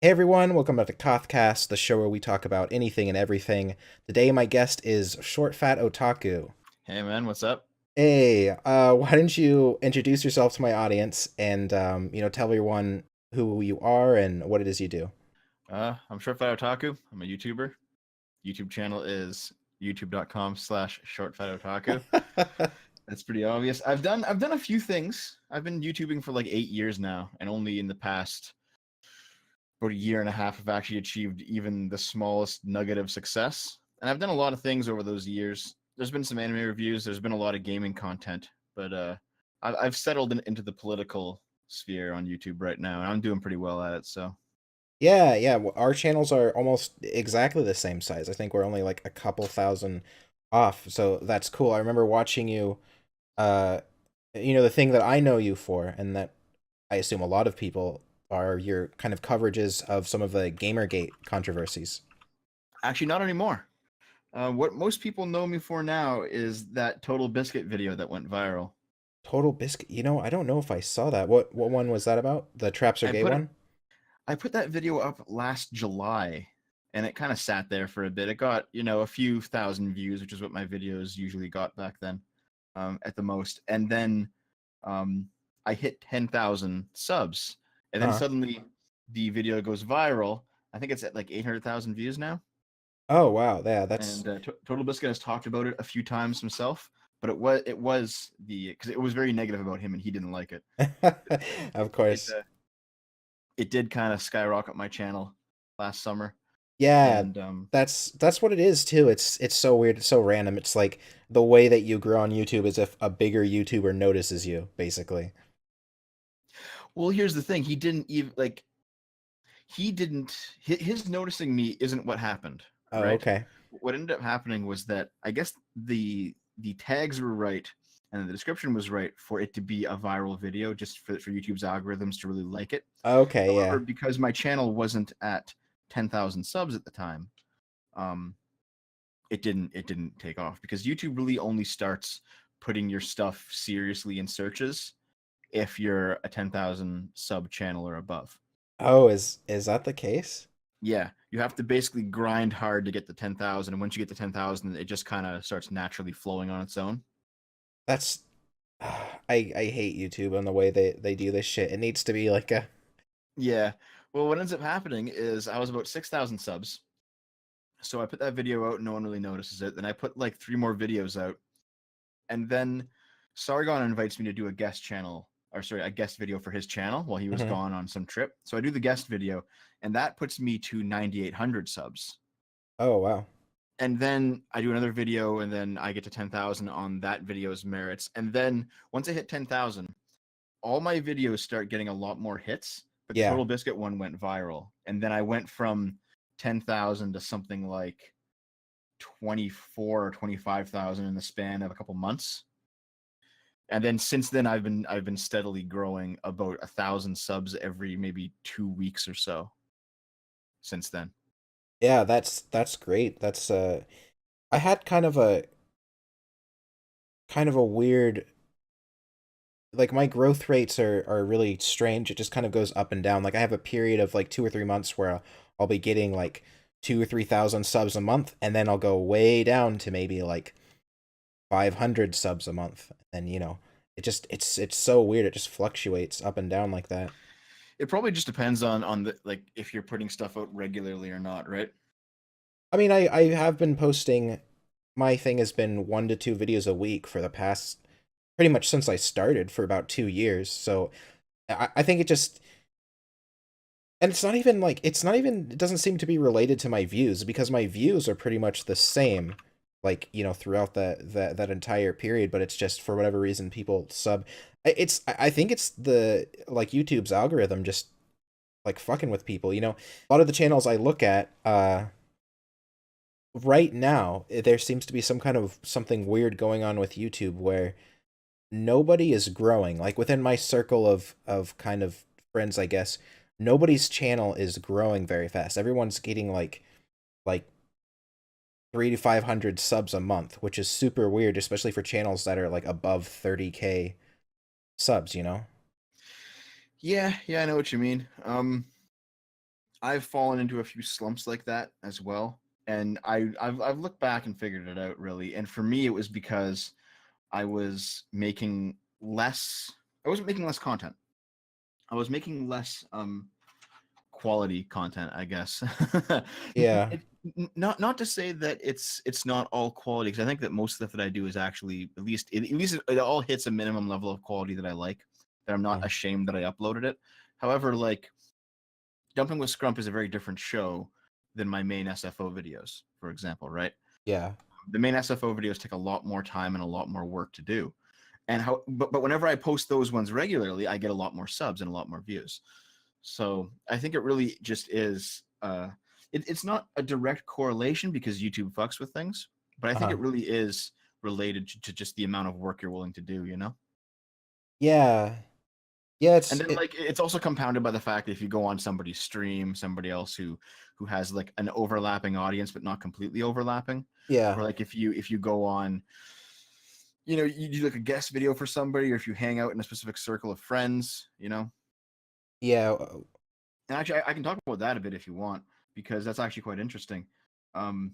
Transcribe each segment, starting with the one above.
Hey everyone, welcome back to Kothcast, the show where we talk about anything and everything. Today my guest is Short Fat Otaku. Hey man, what's up? Hey, why don't you introduce yourself to my audience and tell everyone who you are and what it is you do. I'm Short Fat Otaku. I'm a YouTuber. YouTube channel is youtube.com/shortfatotaku. That's pretty obvious. I've done a few things. I've been YouTubing for like 8 years now, and only in the past about a year and a half have actually achieved even the smallest nugget of success. And I've done a lot of things over those years. There's been some anime reviews. There's been a lot of gaming content, but I've settled into the political sphere on YouTube right now, and I'm doing pretty well at it. So. Yeah, our channels are almost exactly the same size. I think we're only like a couple thousand off, so that's cool. I remember watching you, uh, the thing that I know you for, and that I assume a lot of people are your kind of coverages of some of the Gamergate controversies. Actually, not anymore. What most people know me for now is that Total Biscuit video that went viral. Total Biscuit. I don't know if I saw that. What one was that about? The Traps Are I Gay put it, one? I put that video up last July, and it kind of sat there for a bit. It got a few thousand views, which is what my videos usually got back then, at the most. And then I hit 10,000 subs, and then Uh-huh. suddenly the video goes viral. I think it's at like 800,000 views now. Oh wow, yeah, that's And Total Biscuit has talked about it a few times himself, but it was the because it was very negative about him and he didn't like it. of It course. it did kind of skyrocket my channel last summer, Yeah, and that's what it is too. It's so weird, it's so random. It's like the way that you grow on YouTube is if a bigger YouTuber notices you, basically. well, here's the thing: he didn't his noticing me isn't what happened, Oh, right? okay. What ended up happening was that I guess the tags were right and the description was right for it to be a viral video, just for YouTube's algorithms to really like it. Okay, However, yeah. because my channel wasn't at 10,000 subs at the time, um, it didn't take off because YouTube really only starts putting your stuff seriously in searches if you're a 10,000 sub channel or above. Oh, is that the case? Yeah, you have to basically grind hard to get to 10,000, and once you get to 10,000, it just kind of starts naturally flowing on its own. That's I hate YouTube and the way they do this shit. It needs to be like a Yeah. Well, what ends up happening is I was about 6,000 subs. So I put that video out, no one really notices it. Then I put like three more videos out, and then Sargon invites me to do a guest channel, or sorry, a guest video for his channel while he was Mhm. gone on some trip. So I do the guest video, and that puts me to 9,800 subs. Oh, wow. And then I do another video, and then I get to 10,000 on that video's merits. And then once I hit 10,000, all my videos start getting a lot more hits. But the Yeah. Total Biscuit one went viral, and then I went from 10,000 to something like 24 or 25,000 in the span of a couple months. And then since then I've been steadily growing about 1,000 subs every maybe 2 weeks or so since then. Yeah, that's great. That's I had kind of a weird, like, my growth rates are really strange. It just kind of goes up and down. Like I have a period of like 2 or 3 months where I'll be getting like 2 or 3 thousand subs a month, and then I'll go way down to maybe like 500 subs a month. And it's so weird. It just fluctuates up and down like that. It probably just depends on the like if you're putting stuff out regularly or not, right? I mean, I have been posting. My thing has been 1 to 2 videos a week for the past pretty much since I started for about 2 years. So I think it just, and it's not even it doesn't seem to be related to my views because my views are pretty much the same, like, throughout that entire period, but it's just for whatever reason people sub. I think it's the, like, YouTube's algorithm just like fucking with people. A lot of the channels I look at, right now, there seems to be some kind of something weird going on with YouTube where nobody is growing. Like within my circle of kind of friends, I guess, nobody's channel is growing very fast. Everyone's getting like 3 to 500 subs a month, which is super weird, especially for channels that are like above 30K subs. Yeah, I know what you mean. I've fallen into a few slumps like that as well. And I've looked back and figured it out really. And for me, it was because I was making less. I wasn't making less content. I was making less quality content, I guess. Yeah. it, not to say that it's not all quality, because I think that most stuff that I do is actually at least it all hits a minimum level of quality that I like, that I'm not Mm. ashamed that I uploaded it. However, like Dumping with Scrump is a very different show than my main SFO videos, for example, right? Yeah. The main SFO videos take a lot more time and a lot more work to do. But whenever I post those ones regularly, I get a lot more subs and a lot more views. So I think it really just is. It's not a direct correlation because YouTube fucks with things, but I think Uh-huh. it really is related to just the amount of work you're willing to do. You know. Yeah. Yeah, And it's then it like it's also compounded by the fact that if you go on somebody's stream, somebody else who has like an overlapping audience but not completely overlapping, yeah. or like if you go on, you do like a guest video for somebody, or if you hang out in a specific circle of friends, Yeah. and actually I can talk about that a bit if you want, because that's actually quite interesting. um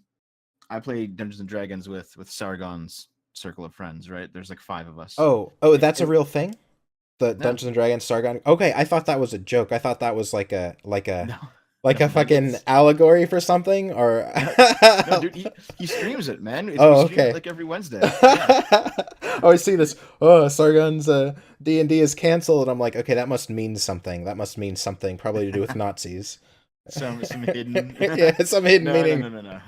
I play Dungeons and Dragons with Sargon's circle of friends, right? There's like five of us. Oh, it, that's a it, real thing? The no, Dungeons and Dragons Sargon. Okay, I thought that was a joke. I thought that was no, like no, a like fucking it's allegory for something or no, no, dude. He streams it, man. We Oh, stream it okay. like every Wednesday. Yeah. I always see this. Oh, Sargon's D&D is canceled. And I'm like, okay, that must mean something. That must mean something, probably to do with Nazis. Some hidden. Yeah, some hidden No, no, meaning. no, no, no.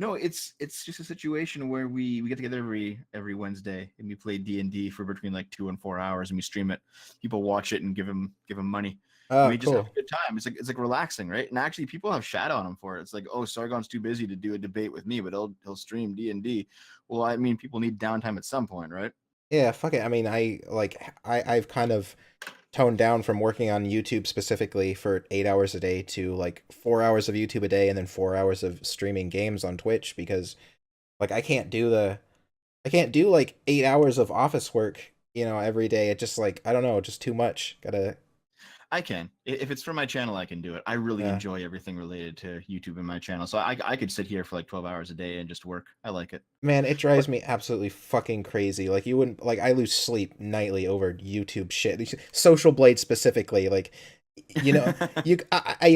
No, it's just a situation where we get together every Wednesday and we play D&D for between like 2 and 4 hours, and we stream it. People watch it and give him money, and Oh, we just have cool. a good time. It's like relaxing, right? And actually, people have shat on him for it. It's like, oh, Sargon's too busy to do a debate with me, but he'll stream D&D. Well, I mean, people need downtime at some point, right? Yeah, fuck it. I mean, I've kind of toned down from working on YouTube specifically for 8 hours a day to like 4 hours of YouTube a day and then 4 hours of streaming games on Twitch because like I can't do like 8 hours of office work, every day. It just like I don't know, just too much. Gotta I can. If it's for my channel, I can do it. I really uh enjoy everything related to YouTube and my channel. So I could sit here for like 12 hours a day and just work. I like it. Man, it But drives me absolutely fucking crazy. Like you wouldn't like I lose sleep nightly over YouTube shit. Social Blade specifically, like you know, you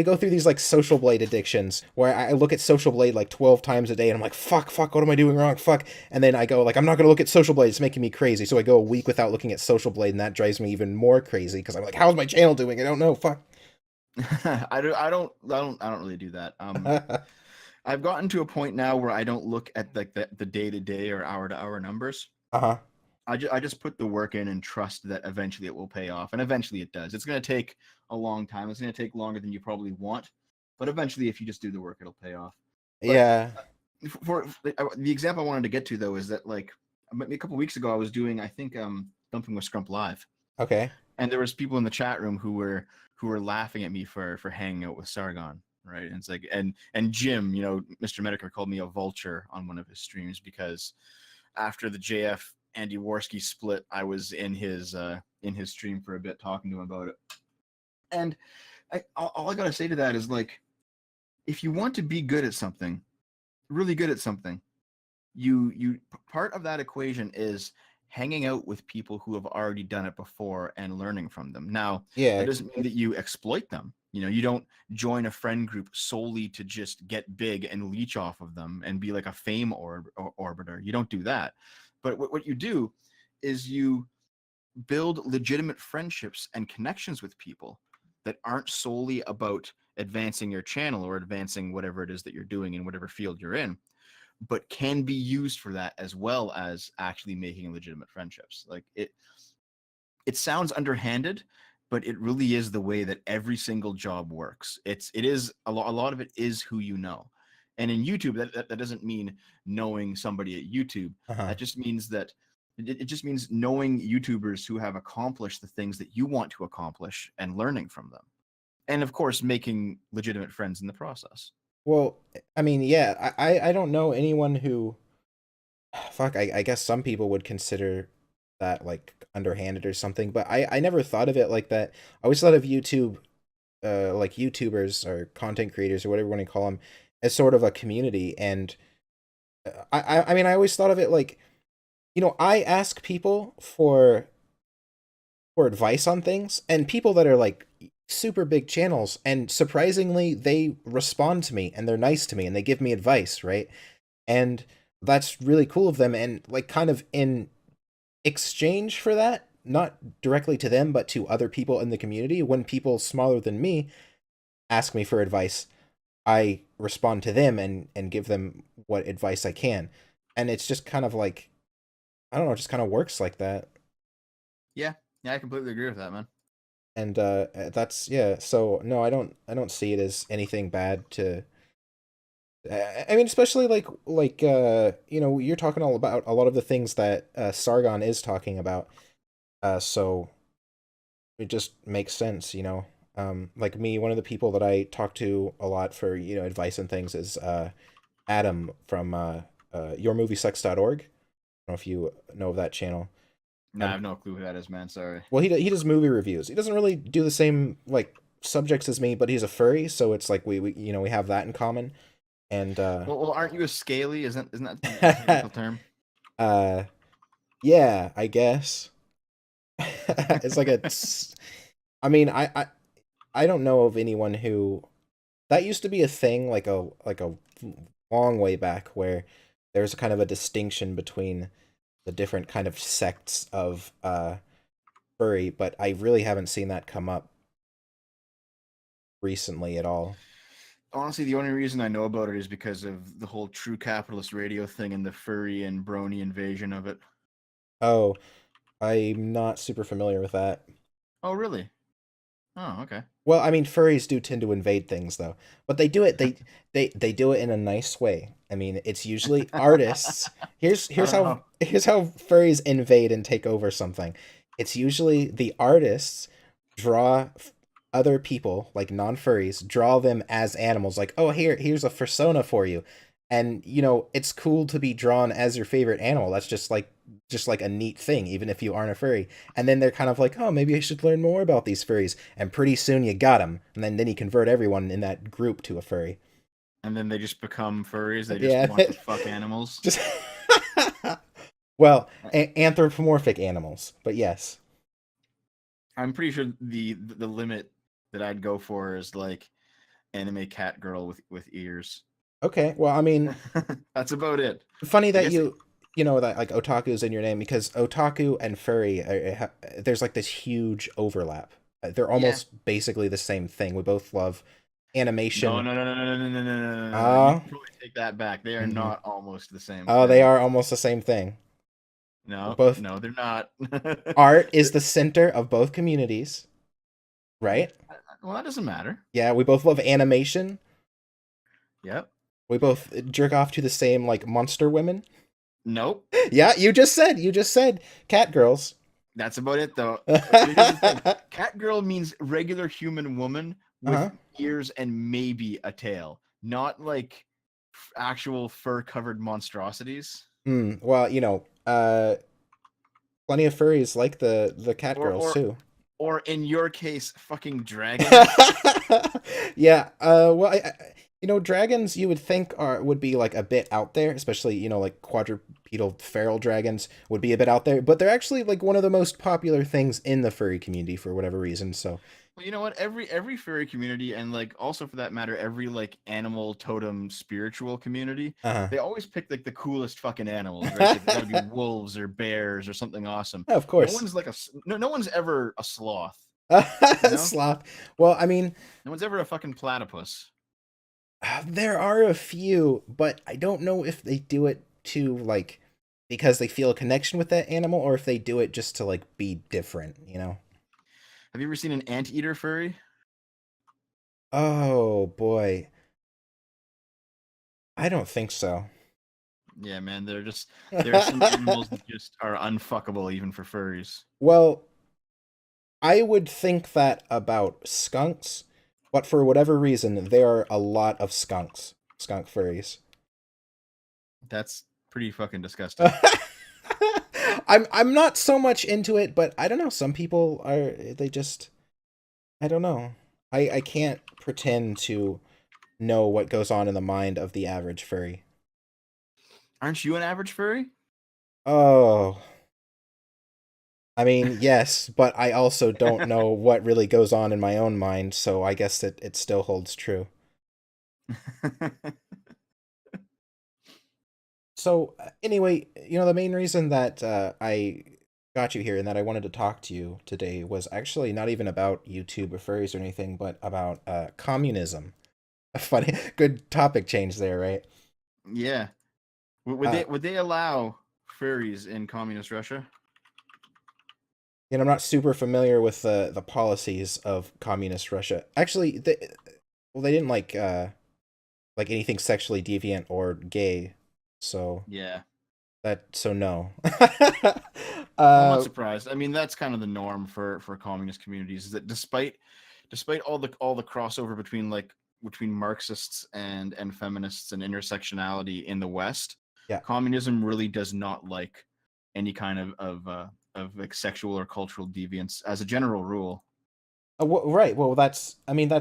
go through these like Social Blade addictions where I look at Social Blade like 12 times a day and I'm like, fuck, what am I doing wrong? Fuck. And then I go like I'm not going to look at Social Blade. It's making me crazy. So I go a week without looking at Social Blade and that drives me even more crazy because I'm like, how's my channel doing? I don't know. Fuck. I don't really do that. I've gotten to a point now where I don't look at like the day to day or hour to hour numbers. Uh-huh. I just put the work in and trust that eventually it will pay off, and eventually it does. It's going to take a long time. It's going to take longer than you probably want, but eventually, if you just do the work, it'll pay off. But Yeah. for the example I wanted to get to though is that like a couple weeks ago I was doing, I think, Dumping with Scrump live, Okay. and there was people in the chat room who were laughing at me for hanging out with Sargon, right? And it's like, and Jim, Mr. Medicare called me a vulture on one of his streams because after the JF Andy Worski split, I was in his stream for a bit talking to him about it. And all I gotta say to that is like, if you want to be good at something, really good at something, you part of that equation is hanging out with people who have already done it before and learning from them. Now, that Yeah. doesn't mean that you exploit them. You don't join a friend group solely to just get big and leech off of them and be like a fame orbiter. You don't do that. But what you do is you build legitimate friendships and connections with people that aren't solely about advancing your channel or advancing whatever it is that you're doing in whatever field you're in, but can be used for that as well as actually making legitimate friendships. Like it sounds underhanded, but it really is the way that every single job works. It is a lot of it is who you know. And in YouTube, that doesn't mean knowing somebody at YouTube. Uh-huh. That just means that it just means knowing YouTubers who have accomplished the things that you want to accomplish and learning from them. And of course, making legitimate friends in the process. Well, I mean, yeah, I don't know anyone who fuck, I guess some people would consider that like underhanded or something, but I never thought of it like that. I always thought of YouTube like YouTubers or content creators or whatever you want to call them as sort of a community. And I mean, I always thought of it like, I ask people for advice on things, and people that are like super big channels, and surprisingly they respond to me and they're nice to me and they give me advice, right? And that's really cool of them. And like kind of in exchange for that, not directly to them but to other people in the community, when people smaller than me ask me for advice, I respond to them and give them what advice I can. And it's just kind of like, I don't know, it just kind of works like that. Yeah, yeah, I completely agree with that, man. And that's, yeah, so no, I don't see it as anything bad to, I mean, especially you're talking all about a lot of the things that Sargon is talking about, so it just makes sense, like me, one of the people that I talk to a lot for, advice and things is Adam from yourmoviesucks.org. I don't know if you know of that channel. Nah, I have no clue who that is, man. Sorry. Well, he does movie reviews. He doesn't really do the same like subjects as me, but he's a furry, so it's like we have that in common. And Well, aren't you a scaly? Isn't that the technical term? uh yeah, I guess. It's like I mean, I don't know of anyone who that used to be a thing like a long way back where there's kind of a distinction between the different kind of sects of furry, but I really haven't seen that come up recently at all. Honestly, the only reason I know about it is because of the whole True Capitalist Radio thing and the furry and brony invasion of it. Oh, I'm not super familiar with that. Oh, really? Oh, okay. Well, I mean, furries do tend to invade things, though, but they do it in a nice way. I mean, it's usually artists. I don't know. Here's how furries invade and take over something. It's usually the artists draw other people, like non-furries, draw them as animals. Like, oh, here's a persona for you, and it's cool to be drawn as your favorite animal. That's just like a neat thing, even if you aren't a furry. And then they're kind of like, oh, maybe I should learn more about these furries. And pretty soon you got them. And then you convert everyone in that group to a furry. And then they just become furries. They just Yeah, want to fuck animals. just well, anthropomorphic animals, but yes. I'm pretty sure the limit that I'd go for is like anime cat girl with ears. Okay, well, I mean, That's about it. funny I that guess. you know that like otaku is in your name, because otaku and furry there's like this huge overlap. They're Yeah. almost basically the same thing. We both love No, animation. no, no, no, no, no, no, no, no, no, no, no. You Uh, can probably take that back. They are mhm. not almost the same Oh, they thing. are almost the same thing. No, Both no, they're not. art is the center of both communities, right? Well, that doesn't matter. Yeah, we both love animation. Yep. We both jerk off to the same like monster women. Nope. Yeah, you just said cat girls. That's about it, though. Here's the thing. Cat girl means regular human woman with Uh-huh. ears and maybe a tail, not like actual fur-covered monstrosities. Well, plenty of furries like the cat Or, girls or, too. or in your case, fucking dragons. Yeah. Well, dragons you would think would be like a bit out there, especially like quadrupedal feral dragons would be a bit out there, but they're actually like one of the most popular things in the furry community for whatever reason. So, Well, you know what? Every furry community, and like also for that matter, every like animal totem spiritual community, uh they always pick like the coolest fucking animals, right? Like gotta be wolves or bears or something awesome. of No course. one's like no one's ever a sloth, you know? Sloth. Well, I mean, No one's ever a fucking platypus. there are a few, but I don't know if they do it to like because they feel a connection with that animal, or if they do it just to like be different. Have you ever seen an anteater furry? Oh boy. I don't think so. Yeah, man, there are some animals that just are unfuckable even for furries. Well, I would think that about skunks, but for whatever reason, there are a lot of skunk furries. That's pretty fucking disgusting. I'm not so much into it, but I don't know. Some people are. They just. I don't know. I can't pretend to know what goes on in the mind of the average furry. Aren't you an average furry? Oh, I mean, yes, but I also don't know what really goes on in my own mind, so I guess it still holds true. So, anyway, the main reason that I got you here and that I wanted to talk to you today was actually not even about YouTube or furries or anything, but about communism. A funny, good topic change there, right? Yeah. Uh, Would they allow furries in communist Russia? I'm not super familiar with the policies of communist Russia. Actually, they didn't like anything sexually deviant or gay, so Yeah. no. Well, I'm not uh, surprised. I mean, that's kind of the norm for communist communities, is that despite all the crossover between between Marxists and feminists and intersectionality in the West, yeah. communism really does not like any kind of like sexual or cultural deviance as a general rule. Right. Well, I mean, yeah,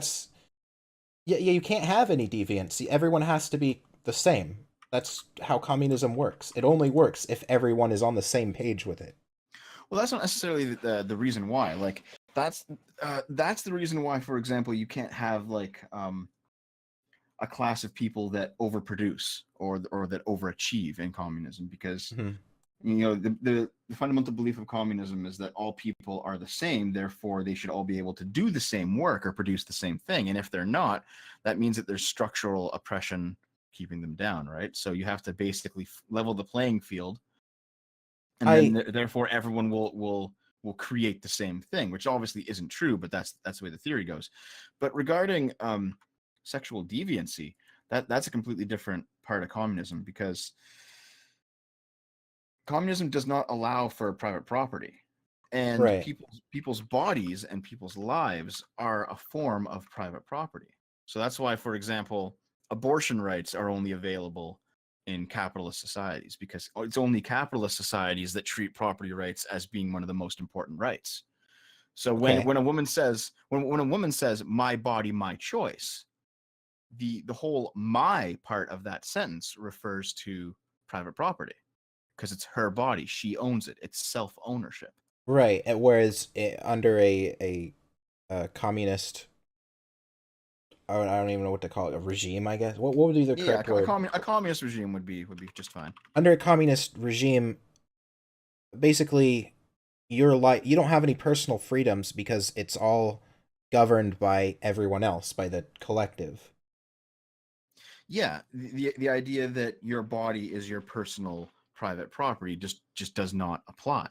yeah. You can't have any deviance. Everyone has to be the same. That's how communism works. It only works if everyone is on the same page with it. Well, that's not necessarily the reason why. Like that's that's the reason why, for example, you can't have a class of people that overproduce or that overachieve in communism, because Mhm. the fundamental belief of communism is that all people are the same, therefore they should all be able to do the same work or produce the same thing, and if they're not, that means that there's structural oppression keeping them down, right? So you have to basically level the playing field, and then I therefore everyone will create the same thing, which obviously isn't true, but that's the way the theory goes. But regarding sexual deviancy, that's a completely different part of communism, because communism does not allow for private property, and right. people's bodies and people's lives are a form of private property. So that's why, for example, abortion rights are only available in capitalist societies, because it's only capitalist societies that treat property rights as being one of the most important rights. So Okay. when a woman says when a woman says my body, my choice, the whole my part of that sentence refers to private property, because it's her body. She owns it. It's self ownership. Right. Whereas under a communist, I don't even know what to call it, a regime, I guess. What would be the Yeah, correct word? a communist regime would be just fine. Under a communist regime, basically you don't have any personal freedoms because it's all governed by everyone else, by the collective. Yeah, the idea that your body is your personal private property just does not apply.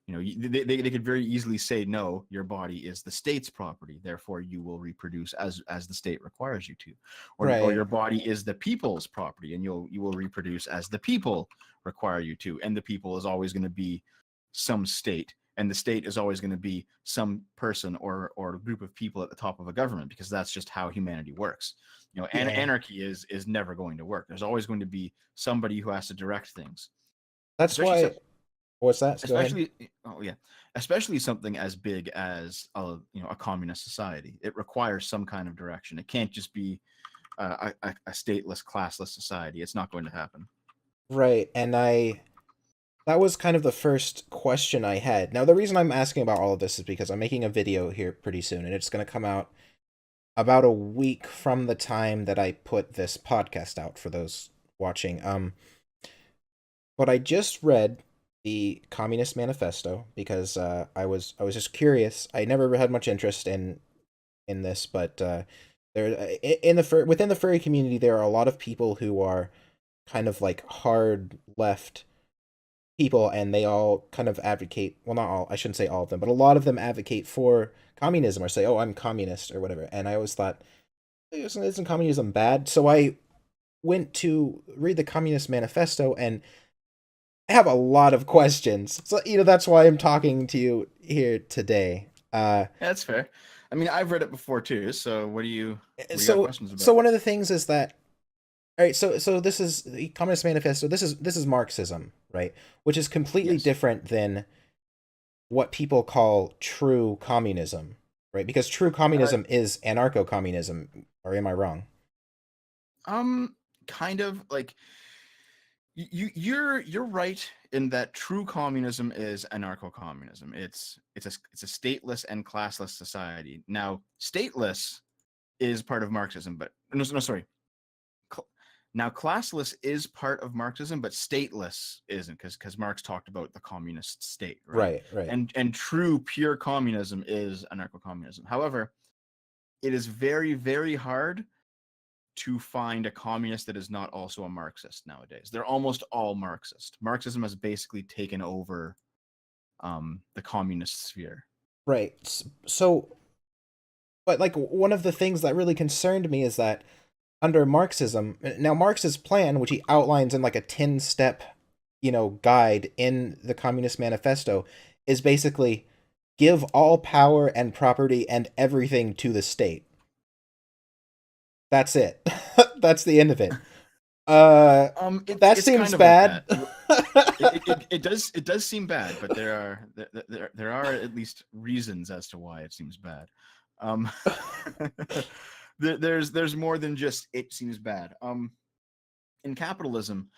You know, they could very easily say, no, your body is the state's property, therefore you will reproduce as the state requires you to, or Right. your body is the people's property, and you will reproduce as the people require you to, and the people is always going to be some state, and the state is always going to be some person or group of people at the top of a government, because that's just how humanity works. You know, Yeah. anarchy is never going to work. There's always going to be somebody who has to direct things, That's especially why. What's that? Go ahead. especially oh yeah, especially something as big as a communist society. It requires some kind of direction. It can't just be a stateless, classless society. It's not going to happen. Right. And that was kind of the first question I had. Now, the reason I'm asking about all of this is because I'm making a video here pretty soon, and it's going to come out about a week from the time that I put this podcast out for those watching. But I just read the Communist Manifesto because I was just curious. I never had much interest in this, but in within the furry community, there are a lot of people who are kind of like hard left people, and they all kind of advocate. Well, not all. I shouldn't say all of them, but a lot of them advocate for communism or say, "Oh, I'm communist" or whatever. And I always thought, isn't communism bad? So I went to read the Communist Manifesto, and I have a lot of questions. So that's why I'm talking to you here today. Yeah, that's fair. I mean, I've read it before too. So what do you got so questions so about? one of the things is that, all right, so this is the Communist Manifesto. This is Marxism, right? Which is completely Yes. different than what people call true communism. Right, because true Uh, communism is anarcho-communism, or am I wrong? um, kind of like you're right in that true communism is anarcho-communism. It's a stateless and classless society. Now, stateless is part of Marxism, but no, sorry. Now, classless is part of Marxism, but stateless isn't, because Marx talked about the communist state, right? Right, right. And true pure communism is anarcho-communism. However, it is very, very hard to find a communist that is not also a Marxist nowadays. They're almost all Marxist. Marxism has basically taken over the communist sphere. Right. So, but like one of the things that really concerned me is that under Marxism, now Marx's plan, which he outlines in like a 10-step, guide in the Communist Manifesto, is basically give all power and property and everything to the state. That's it. That's the end of it. Uh, that It's seems kind of like bad. that. It does seem bad, but there are at least reasons as to why it seems bad. Um, there's more than just it seems bad. In capitalism,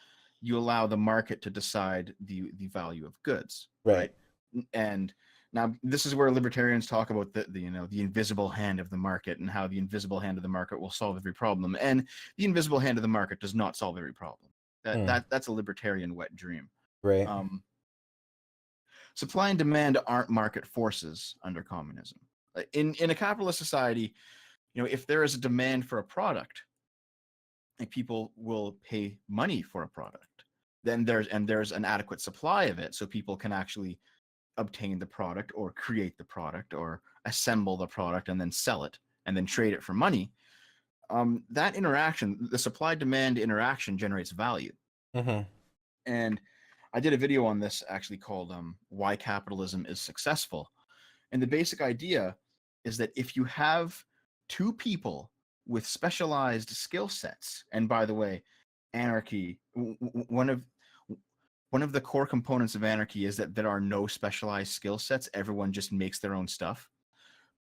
you allow the market to decide the value of goods, Right. right? And now this is where libertarians talk about the invisible hand of the market and how the invisible hand of the market will solve every problem. And the invisible hand of the market does not solve every problem. Mm, That's a libertarian wet dream. right. Um, Supply and demand aren't market forces under communism. In a capitalist society, if there is a demand for a product, and people will pay money for a product, then there's an adequate supply of it, so people can actually obtain the product or create the product or assemble the product and then sell it and then trade it for money. That interaction, the supply demand interaction, generates value. Mm-hmm. And I did a video on this actually called Why Capitalism is Successful. And the basic idea is that if you have two people with specialized skill sets, and by the way, anarchy, one of the core components of anarchy is that there are no specialized skill sets. Everyone just makes their own stuff.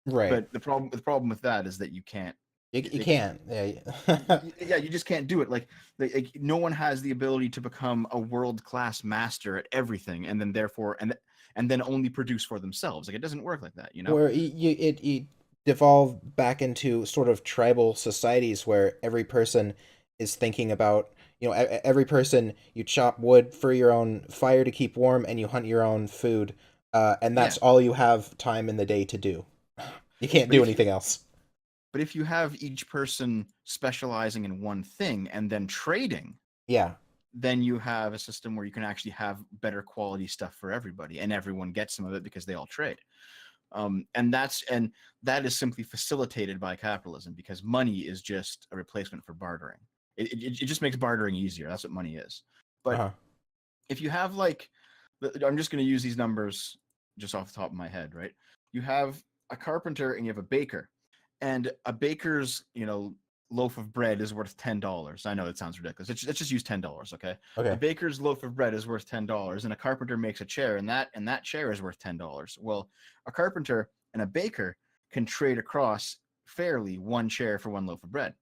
Right. But the problem with that is that you can't. You Like, can't. Yeah. yeah, you just can't do it. Like no one has the ability to become a world-class master at everything, and then therefore and then only produce for themselves. Like, it doesn't work like that, you know? Where it devolved back into sort of tribal societies where every person is thinking about, every person, you chop wood for your own fire to keep warm, and you hunt your own food, and Yeah, that's all you have time in the day to do. You can't but do if you anything else. but if you have each person specializing in one thing and then trading, Yeah. then you have a system where you can actually have better quality stuff for everybody, and everyone gets some of it because they all trade. And that is simply facilitated by capitalism, because money is just a replacement for bartering. It just makes bartering easier. That's what money is. But Uh-huh. if you have, like, I'm just going to use these numbers just off the top of my head, right? You have a carpenter and you have a baker, and a baker's loaf of bread is worth $10. I know that sounds ridiculous. Let's just use $10, okay? A Okay. baker's loaf of bread is worth $10, and a carpenter makes a chair, and that chair is worth $10. Well, a carpenter and a baker can trade across fairly one chair for one loaf of bread.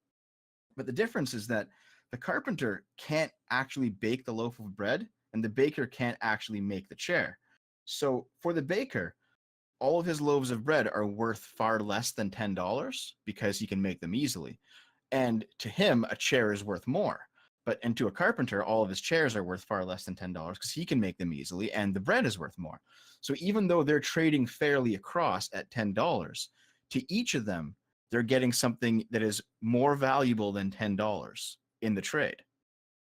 But the difference is that the carpenter can't actually bake the loaf of bread, and the baker can't actually make the chair. So for the baker, all of his loaves of bread are worth far less than $10 because he can make them easily. And to him, a chair is worth more. And to a carpenter, all of his chairs are worth far less than $10 because he can make them easily, and the bread is worth more. So even though they're trading fairly across at $10, to each of them, they're getting something that is more valuable than $10 in the trade,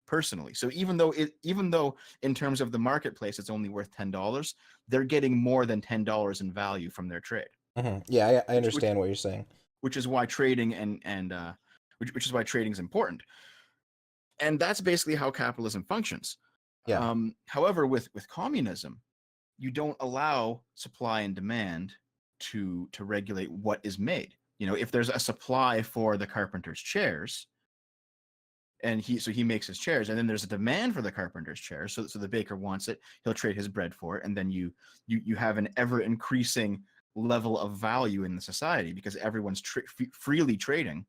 personally. So even though in terms of the marketplace it's only worth $10, they're getting more than $10 in value from their trade. Yeah, I Which which understand what you're saying. which is why trading and which is why trading is important. And that's basically how capitalism functions. Yeah. However, with communism, you don't allow supply and demand to regulate what is made. If there's a supply for the carpenter's chairs, and he makes his chairs, and then there's a demand for the carpenter's chairs, so the baker wants it, he'll trade his bread for it, and then you have an ever increasing level of value in the society because everyone's freely trading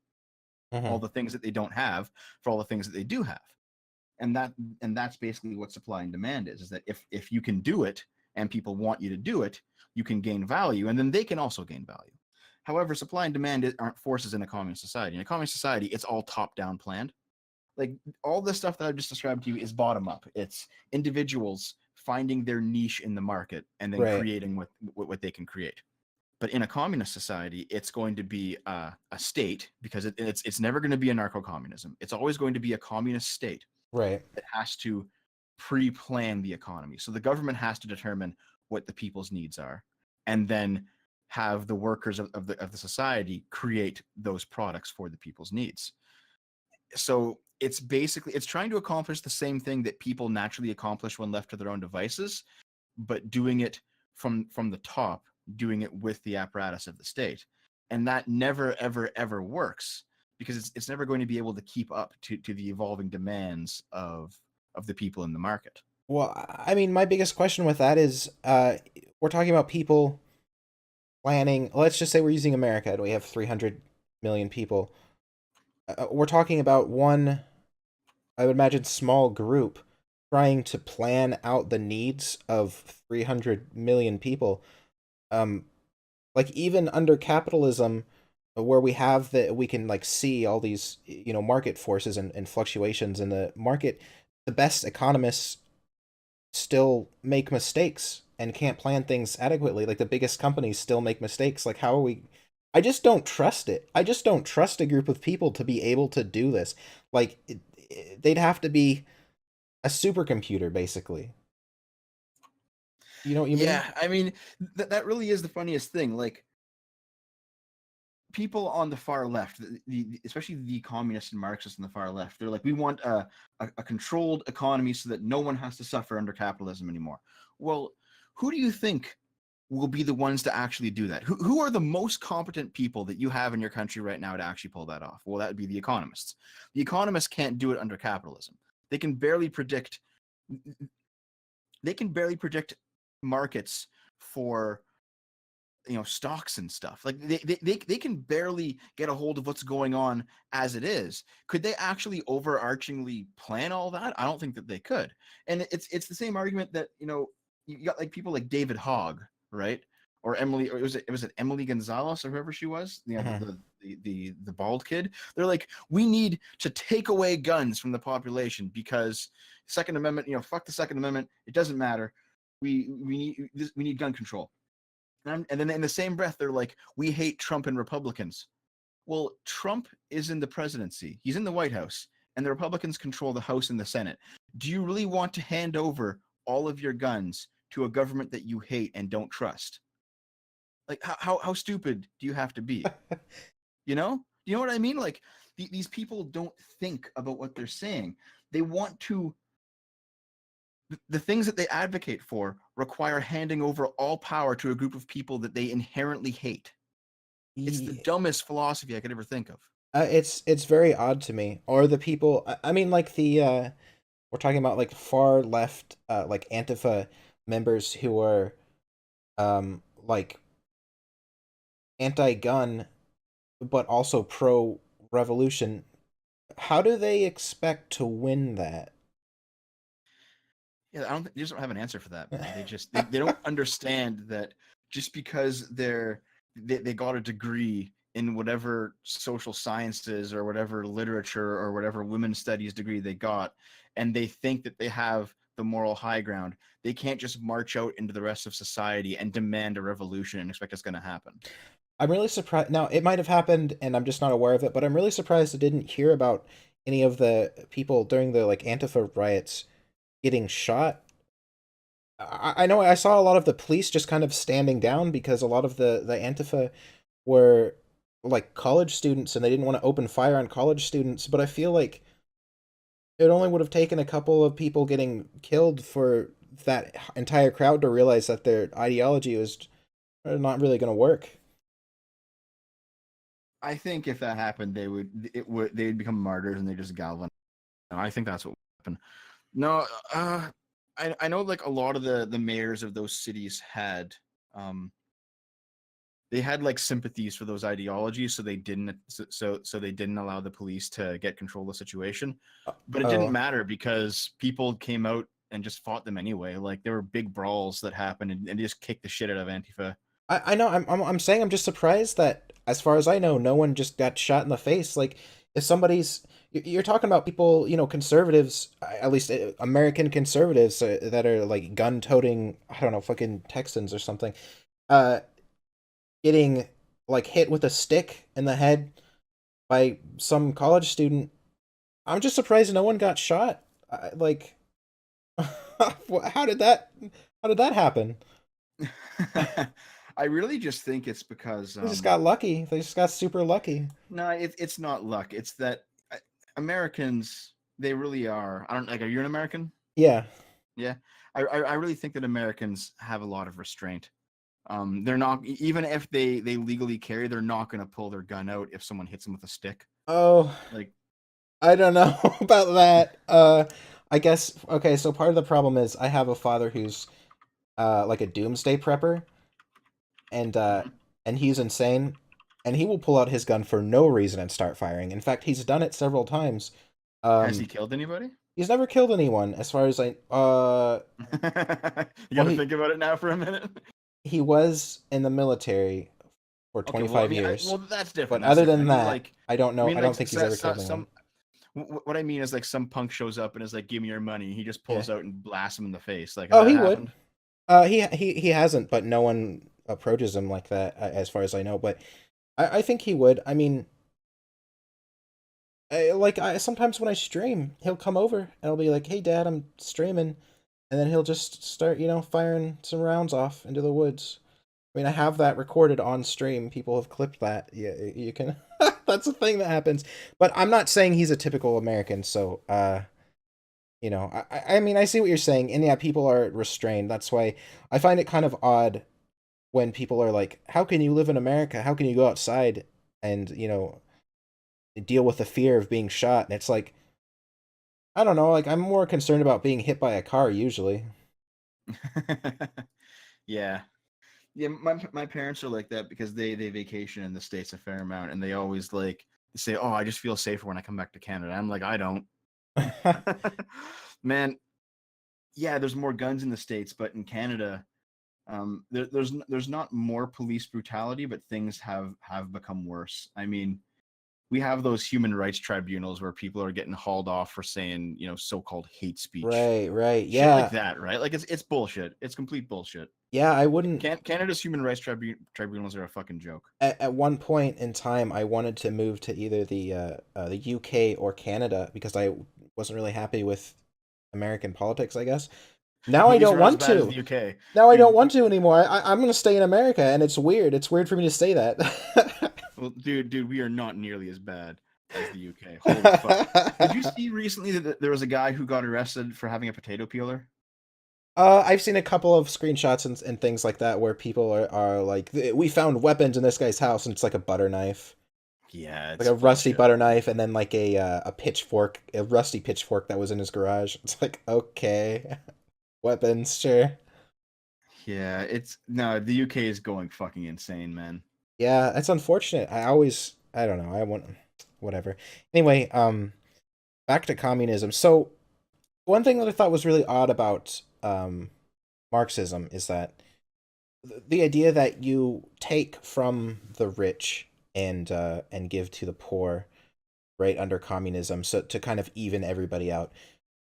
all Hmm. the things that they don't have for all the things that they do have. And that's basically what supply and demand is that if you can do it and people want you to do it, you can gain value, and then they can also gain value. However, supply and demand aren't forces in a communist society. In a communist society, it's all top down planned. Like all the stuff that I've just described to you is bottom up. It's individuals finding their niche in the market and then Right. creating what they can create. But in a communist society, it's going to be a state because it's never going to be anarcho-communism. It's always going to be a communist state Right. that has to pre-plan the economy. So the government has to determine what the people's needs are, and then have the workers of the society create those products for the people's needs. So it's trying to accomplish the same thing that people naturally accomplish when left to their own devices, but doing it from the top, doing it with the apparatus of the state. And that never ever ever works because it's never going to be able to keep up to the evolving demands of the people in the market. Well, I mean, my biggest question with that is, we're talking about people planning. Let's just say we're using America, and we have 300 million people. We're talking about one, I would imagine, small group trying to plan out the needs of 300 million people. Um, like even under capitalism, where we have the we can like see all these market forces and fluctuations in the market, the best economists still make mistakes and can't plan things adequately. Like the biggest companies still make mistakes. Like how are we? I just don't trust it. I just don't trust a group of people to be able to do this. Like they'd have to be a supercomputer, basically. You know what you mean? Yeah, I mean that really is the funniest thing. Like people on the far left, especially the communists and Marxists on the far left, they're like, we want a controlled economy so that no one has to suffer under capitalism anymore. Well, who do you think will be the ones to actually do that? Who are the most competent people that you have in your country right now to actually pull that off? Well, that would be the economists. The economists can't do it under capitalism. They can barely predict. They can barely predict markets for stocks and stuff. Like they can barely get a hold of what's going on as it is. Could they actually overarchingly plan all that? I don't think that they could. And it's the same argument that you got like people like David Hogg, right? Or Emily, or was it Emily Gonzalez or whoever she was, Hmm. the bald kid. They're like, we need to take away guns from the population because Second Amendment, fuck the Second Amendment, it doesn't matter. We need gun control. And then in the same breath, they're like, we hate Trump and Republicans. Well, Trump is in the presidency, he's in the White House, and the Republicans control the House and the Senate. Do you really want to hand over all of your guns to a government that you hate and don't trust? Like, how stupid do you have to be? Do you know what I mean? Like, these people don't think about what they're saying. They want to the things that they advocate for require handing over all power to a group of people that they inherently hate. It's the dumbest philosophy I could ever think of. It's very odd to me. Or the people. I mean, like the we're talking about like far left, like Antifa members who are like anti-gun, but also pro-revolution. How do they expect to win that? Yeah, I don't. They just don't have an answer for that, man. They don't understand that just because they got a degree in whatever social sciences or whatever literature or whatever women's studies degree they got, and they think that they have the moral high ground, they can't just march out into the rest of society and demand a revolution and expect it's going to happen. I'm really surprised. Now, it might have happened and I'm just not aware of it, but I'm really surprised I didn't hear about any of the people during the like Antifa riots getting shot. I know I saw a lot of the police just kind of standing down because a lot of the Antifa were like college students and they didn't want to open fire on college students, but I feel like it only would have taken a couple of people getting killed for that entire crowd to realize that their ideology was not really going to work. I think if that happened, they'd become martyrs and they just galvanize. I think that's what would happen. No, I know like a lot of the mayors of those cities had um they had like sympathies for those ideologies, so they didn't allow the police to get control of the situation. But it didn't Oh, matter because people came out and just fought them anyway. Like there were big brawls that happened, and they just kicked the shit out of Antifa. I know. I'm saying I'm just surprised that, as far as I know, no one just got shot in the face. Like, if somebody's, you're talking about people, conservatives, at least American conservatives that are like gun-toting, I don't know, fucking Texans or something, uh, getting like hit with a stick in the head by some college student. I'm just surprised no one got shot. Like, how did that, how did that happen? I really just think it's because They just got lucky. They just got super lucky. no, it's not luck. It's that Americans, they really are. I don't like. Are you an American? Yeah. Yeah, I really think that Americans have a lot of restraint. They're not, even if they legally carry, they're not going to pull their gun out if someone hits them with a stick. Oh, Like, I don't know about that. I guess okay. So part of the problem is I have a father who's like a doomsday prepper, and uh, mhm. and he's insane, and he will pull out his gun for no reason and start firing. In fact, he's done it several times. Has he Um, killed anybody? he's never killed anyone, as far as I. You got Well, to think about it now for a minute. he was in the military for Okay, well, I 25 mean, years, well, that's different. but That's other different. than that, I don't I know. mean, I like don't think he's ever killed anyone. some. What I mean is like some punk shows up and is like, "Give me your money." He just Yeah. pulls out and blasts him in the face. Like, has Oh, that he would. happened? He hasn't, but no one approaches him like that, as far as I know. But I think he would. I mean, I sometimes when I stream, he'll come over and I'll be like, "Hey, Dad, I'm streaming," and then he'll just start, firing some rounds off into the woods. I mean, I have that recorded on stream. People have clipped that. Yeah, you can. That's a thing that happens. But I'm not saying he's a typical American. So, I mean, I see what you're saying, and yeah, people are restrained. That's why I find it kind of odd when people are like, "How can you live in America? How can you go outside and deal with the fear of being shot?" And it's like, I don't know. Like, I'm more concerned about being hit by a car usually. Yeah, yeah. My parents are like that because they vacation in the States a fair amount, and they always like say, "Oh, I just feel safer when I come back to Canada." I'm like, I don't. Man, yeah, there's more guns in the States, but in Canada, there's not more police brutality, but things have become worse. I mean, we have those human rights tribunals where people are getting hauled off for saying, so-called hate speech, Right, right. shit like Yeah, that, right? Like it's bullshit. It's complete bullshit. yeah. I wouldn't. Canada's human rights tribunals are a fucking joke. At one point in time, I wanted to move to either the UK or Canada because I wasn't really happy with American politics, I guess. Now At I least don't we're not as want bad as the to. UK, Now I don't dude. want to anymore. I'm gonna stay in America, and it's weird. It's weird for me to say that. Well, dude, we are not nearly as bad as the UK. Holy fuck! Did you see recently that there was a guy who got arrested for having a potato peeler? I've seen a couple of screenshots and things like that where people are like, "We found weapons in this guy's house," and it's like a butter knife, Yeah, like it's a rusty bullshit. butter knife, and then like a pitchfork, a rusty pitchfork that was in his garage. It's like, okay, weapons, sure. Yeah, it's no, the UK is going fucking insane, man. Yeah, that's unfortunate. I don't know. I want whatever. Anyway, back to communism. So one thing that I thought was really odd about Marxism is that the idea that you take from the rich and give to the poor, right, under communism, so to kind of even everybody out.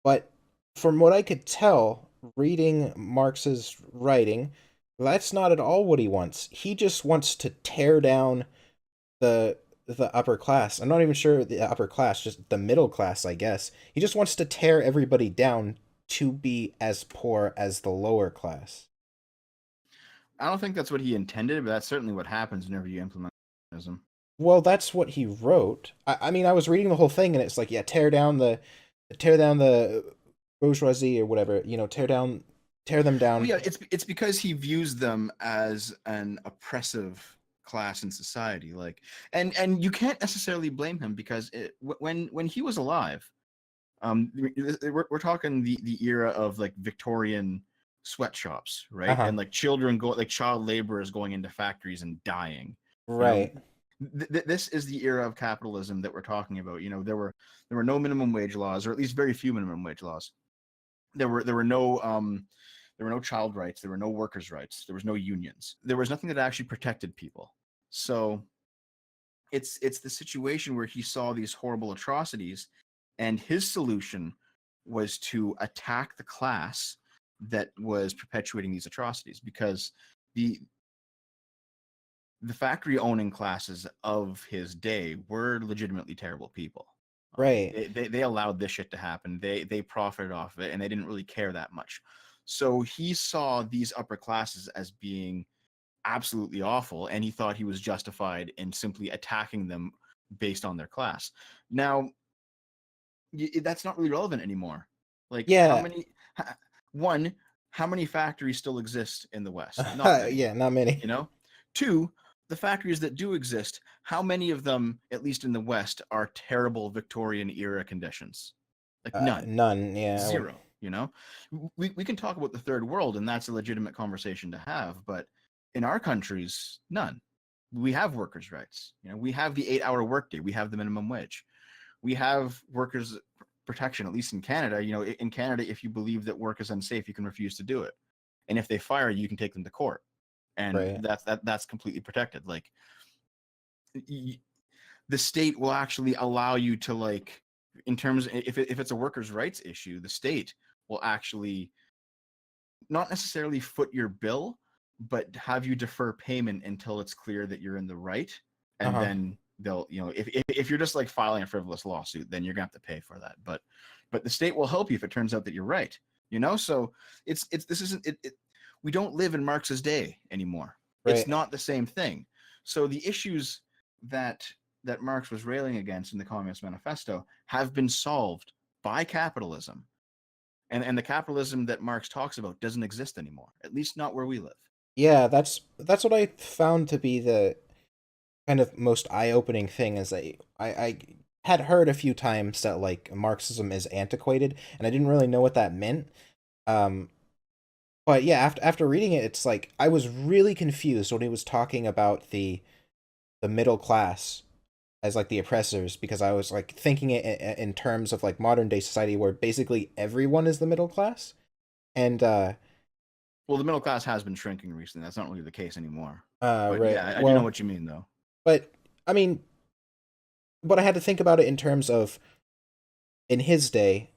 But from what I could tell, reading Marx's writing, that's not at all what he wants. He just wants to tear down the the upper class. I'm not even sure the upper class, just the middle class, I guess. He just wants to tear everybody down to be as poor as the lower class. I don't think that's what he intended, but that's certainly what happens whenever you implement communism. Well, that's what he wrote. I mean, I was reading the whole thing, and it's like, yeah, tear down the bourgeoisie or whatever. Tear them Well, down. yeah, it's because he views them as an oppressive class in society, like, and you can't necessarily blame him because when he was alive, we're talking the era of like Victorian sweatshops, right? Uh-huh. And like children go, like child laborers going into factories and dying. You know, Right. this is the era of capitalism that we're talking about. You know, there were no minimum wage laws, or at least very few minimum wage laws. There were no child rights, there were no workers' rights, there was no unions. There was nothing that actually protected people. So it's the situation where he saw these horrible atrocities, and his solution was to attack the class that was perpetuating these atrocities, because the the factory owning classes of his day were legitimately terrible people. Right. They allowed this shit to happen. They profited off of it, and they didn't really care that much. So he saw these upper classes as being absolutely awful, and he thought he was justified in simply attacking them based on their class. Now, that's not really relevant anymore. Like, how Yeah. many? One, how many factories still exist in the West? Not many. Yeah, not many. You know. Two, the factories that do exist, how many of them, at least in the West, are terrible Victorian era conditions? Like none. None. Yeah, I would. Zero. You know, we can talk about the third world, and that's a legitimate conversation to have, but in our countries, none. We have workers' rights. You know, we have the 8-hour workday. We have the minimum wage. We have workers' protection, at least in Canada. You know, in Canada, if you believe that work is unsafe, you can refuse to do it, and if they fire you, you can take them to court, and Right. that's completely protected. Like, the state will actually allow you to, like, in terms, if it's a workers' rights issue, the state will actually not necessarily foot your bill, but have you defer payment until it's clear that you're in the right, and Uh-huh. then they'll, you know, if you're just like filing a frivolous lawsuit, then you're gonna have to pay for that. But the state will help you if it turns out that you're right. You know, so it's this isn't it, we don't live in Marx's day anymore. It's Right. not the same thing. So the issues that Marx was railing against in the Communist Manifesto have been solved by capitalism. And the capitalism that Marx talks about doesn't exist anymore, at least not where we live. Yeah, that's what I found to be the kind of most eye-opening thing is I had heard a few times that like Marxism is antiquated, and I didn't really know what that meant. Um, but yeah, after reading it, it's like I was really confused when he was talking about the middle class as like the oppressors, because I was like thinking it in terms of like modern day society where basically everyone is the middle class, and Well, the middle class has been shrinking recently. That's not really the case anymore. But right, yeah, I do know well, what you mean, though. but I mean, but I had to think about it in terms of in his day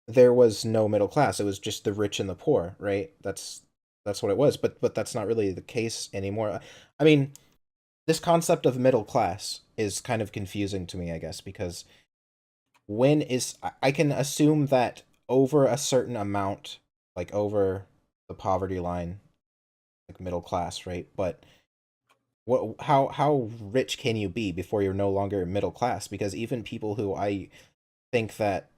there was no middle class. It was just the rich and the poor, right? That's what it was. But that's not really the case anymore. I mean, this concept of middle class is kind of confusing to me, I guess, because when is I can assume that over a certain amount, like over the poverty line, like middle class, right? But what how rich can you be before you're no longer middle class? Because even people who I think that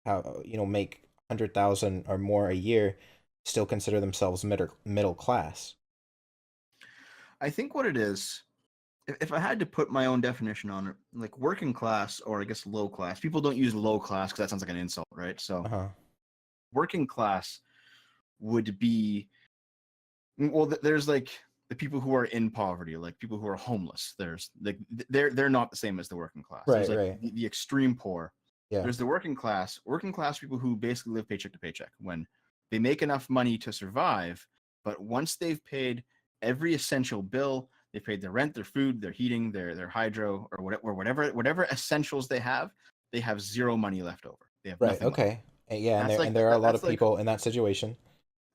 how make 100,000 or more a year still consider themselves middle class. I think what it is, if I had to put my own definition on it, like working class, or I guess low class, people don't use low class because that sounds like an insult, right? So Uh-huh. working class would be, well, there's like the people who are in poverty, like people who are homeless. There's like they're not the same as the working class. There's Right, like right. the extreme poor. Yeah. There's the working class people who basically live paycheck to paycheck, when they make enough money to survive, but once they've paid every essential bill, they paid their rent, their food, their heating, their hydro, or whatever essentials they have zero money left over. They have Right. nothing left. Okay. Yeah, and That's like there are a lot that's of like people in that situation.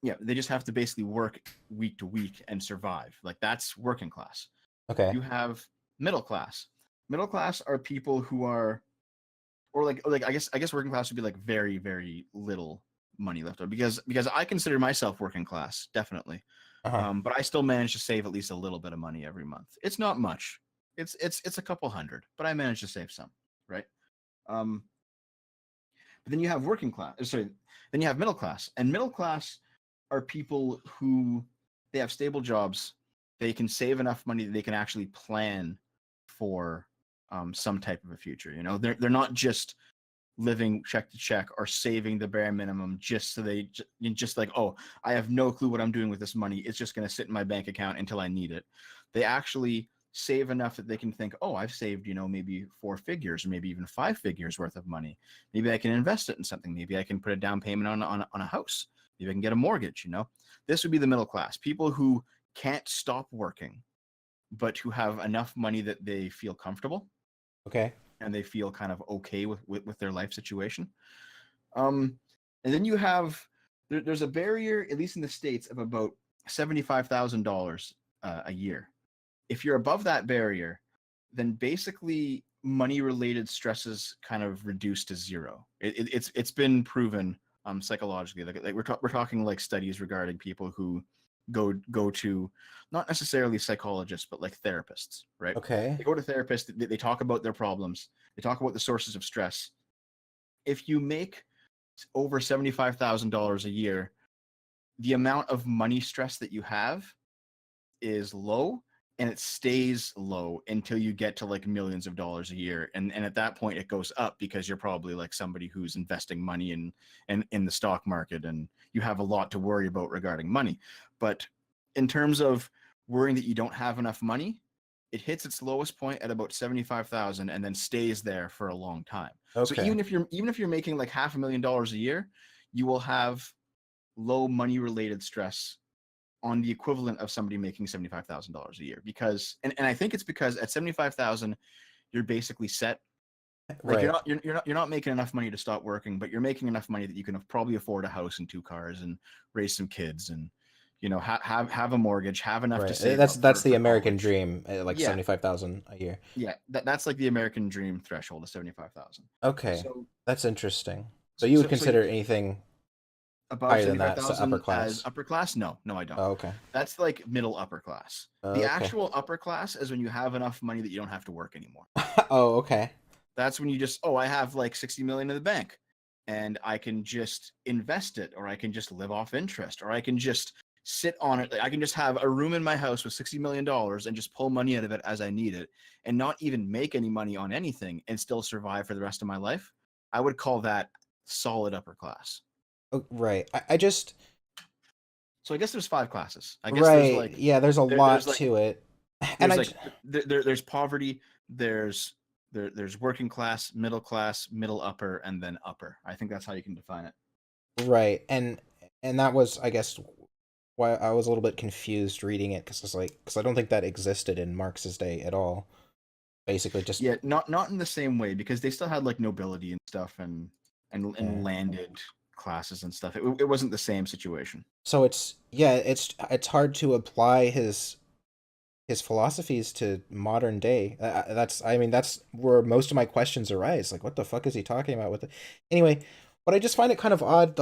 yeah, they just have to basically work week to week and survive. Like, that's working class. Okay. You have middle class. Middle class are people who are, or like I guess working class would be like very very little money left over, because I consider myself working class, definitely. Uh-huh. But I still manage to save at least a little bit of money every month. It's not much. It's a couple hundred, but I manage to save some, right? Um, but then you have working class. Sorry, then you have middle class, and middle class are people who, they have stable jobs. They can save enough money that they can actually plan for some type of a future. You know, they're not just living check to check or saving the bare minimum just so they just like, oh, I have no clue what I'm doing with this money. It's just going to sit in my bank account until I need it. They actually save enough that they can think, oh, I've saved, maybe 4 figures or maybe even 5 figures worth of money. Maybe I can invest it in something. Maybe I can put a down payment on a house. Maybe I can get a mortgage. This would be the middle class, people who can't stop working, but who have enough money that they feel comfortable Okay. and they feel kind of okay with their life situation. And then you have there's a barrier, at least in the States, of about $75,000 a year. If you're above that barrier, then basically money-related stresses kind of reduce to zero. It's been proven psychologically. Like we're talking like studies regarding people who go to not necessarily psychologists but like therapists, right? Okay. They go to therapists. They talk about their problems. They talk about the sources of stress. If you make over $75,000 a year, the amount of money stress that you have is low, and it stays low until you get to like millions of dollars a year, and at that point it goes up because you're probably like somebody who's investing money in the stock market, and you have a lot to worry about regarding money. But in terms of worrying that you don't have enough money, it hits its lowest point at about 75,000 and then stays there for a long time. So Okay. even if you're making like $500,000 a year, you will have low money related stress on the equivalent of somebody making $75,000 a year, because and I think it's because at 75,000 you're basically set. Like Right. you're not making enough money to stop working, but you're making enough money that you can probably afford a house and 2 cars and raise some kids and have a mortgage, have enough to Right. save That's up that's the for American college. dream, like Yeah, 75,000 a year. yeah, that's like the American dream threshold of 75,000. Okay. So That's interesting. So so you would so, so consider anything above higher than that upper 75,000 as class? upper class? No, no, I don't. Oh, okay. That's like middle upper class. The Okay. actual upper class is when you have enough money that you don't have to work anymore. Oh, okay. That's when you just, oh, I have like 60 million in the bank and I can just invest it, or I can just live off interest, or I can just sit on it. Like, I can just have a room in my house with $60 million and just pull money out of it as I need it and not even make any money on anything and still survive for the rest of my life. I would call that solid upper class. Oh, right. I just So I guess there's 5 classes. I guess there's right. like Yeah, there's a there's lot like to it. And there's like there's poverty, there's working class, middle upper, and then upper. I think that's how you can define it. right. And that was, I guess, why I was a little bit confused reading it, because it's like, because I don't think that existed in Marx's day at all. Basically just Yeah, not in the same way, because they still had like nobility and stuff and yeah. landed classes and stuff. It wasn't the same situation. So it's, yeah, it's hard to apply his philosophies to modern day. That's, I mean, that's where most of my questions arise. Like, what the fuck is he talking about with it? Anyway, but I just find it kind of odd,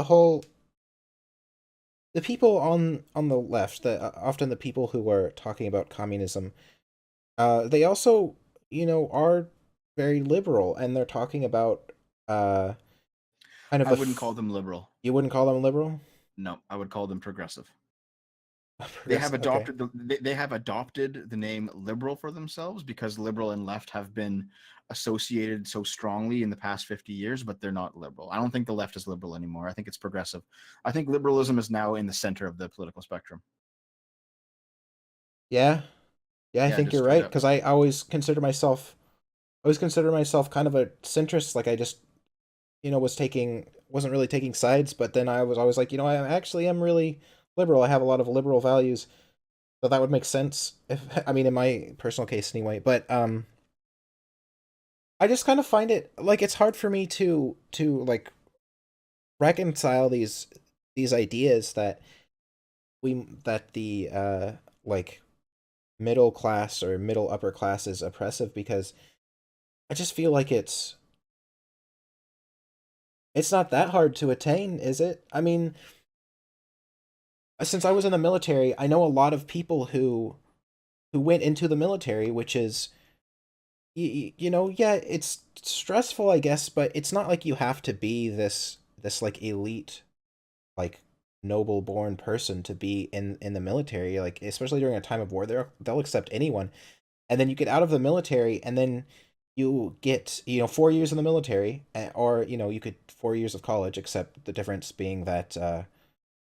the people on the left, the often the people who are talking about communism, they also, are very liberal, and they're talking about uh kind of I the wouldn't call them liberal. you wouldn't call them liberal? No, I would call them progressive. They have Progressive, okay. adopted they have adopted the name liberal for themselves because liberal and left have been associated so strongly in the past 50 years, but they're not liberal. I don't think the left is liberal anymore. I think it's progressive. I think liberalism is now in the center of the political spectrum. Yeah. Yeah, I Yeah, think just you're straight right, up. because I always consider myself kind of a centrist. Like, I just, wasn't really taking sides, but then I was always like, I actually am really liberal. I have a lot of liberal values. So that would make sense, if I mean, in my personal case anyway. But I just kind of find it like it's hard for me to like reconcile these ideas that the like middle class or middle upper class is oppressive, because I just feel like it's not that hard to attain, is it? I mean, since I was in the military, I know a lot of people who went into the military, which is, yeah, it's stressful, I guess, but it's not like you have to be this like elite, like noble born person to be in the military. Like, especially during a time of war, they'll accept anyone. And then you get out of the military, and then you get 4 years in the military, or you could 4 years of college, except the difference being that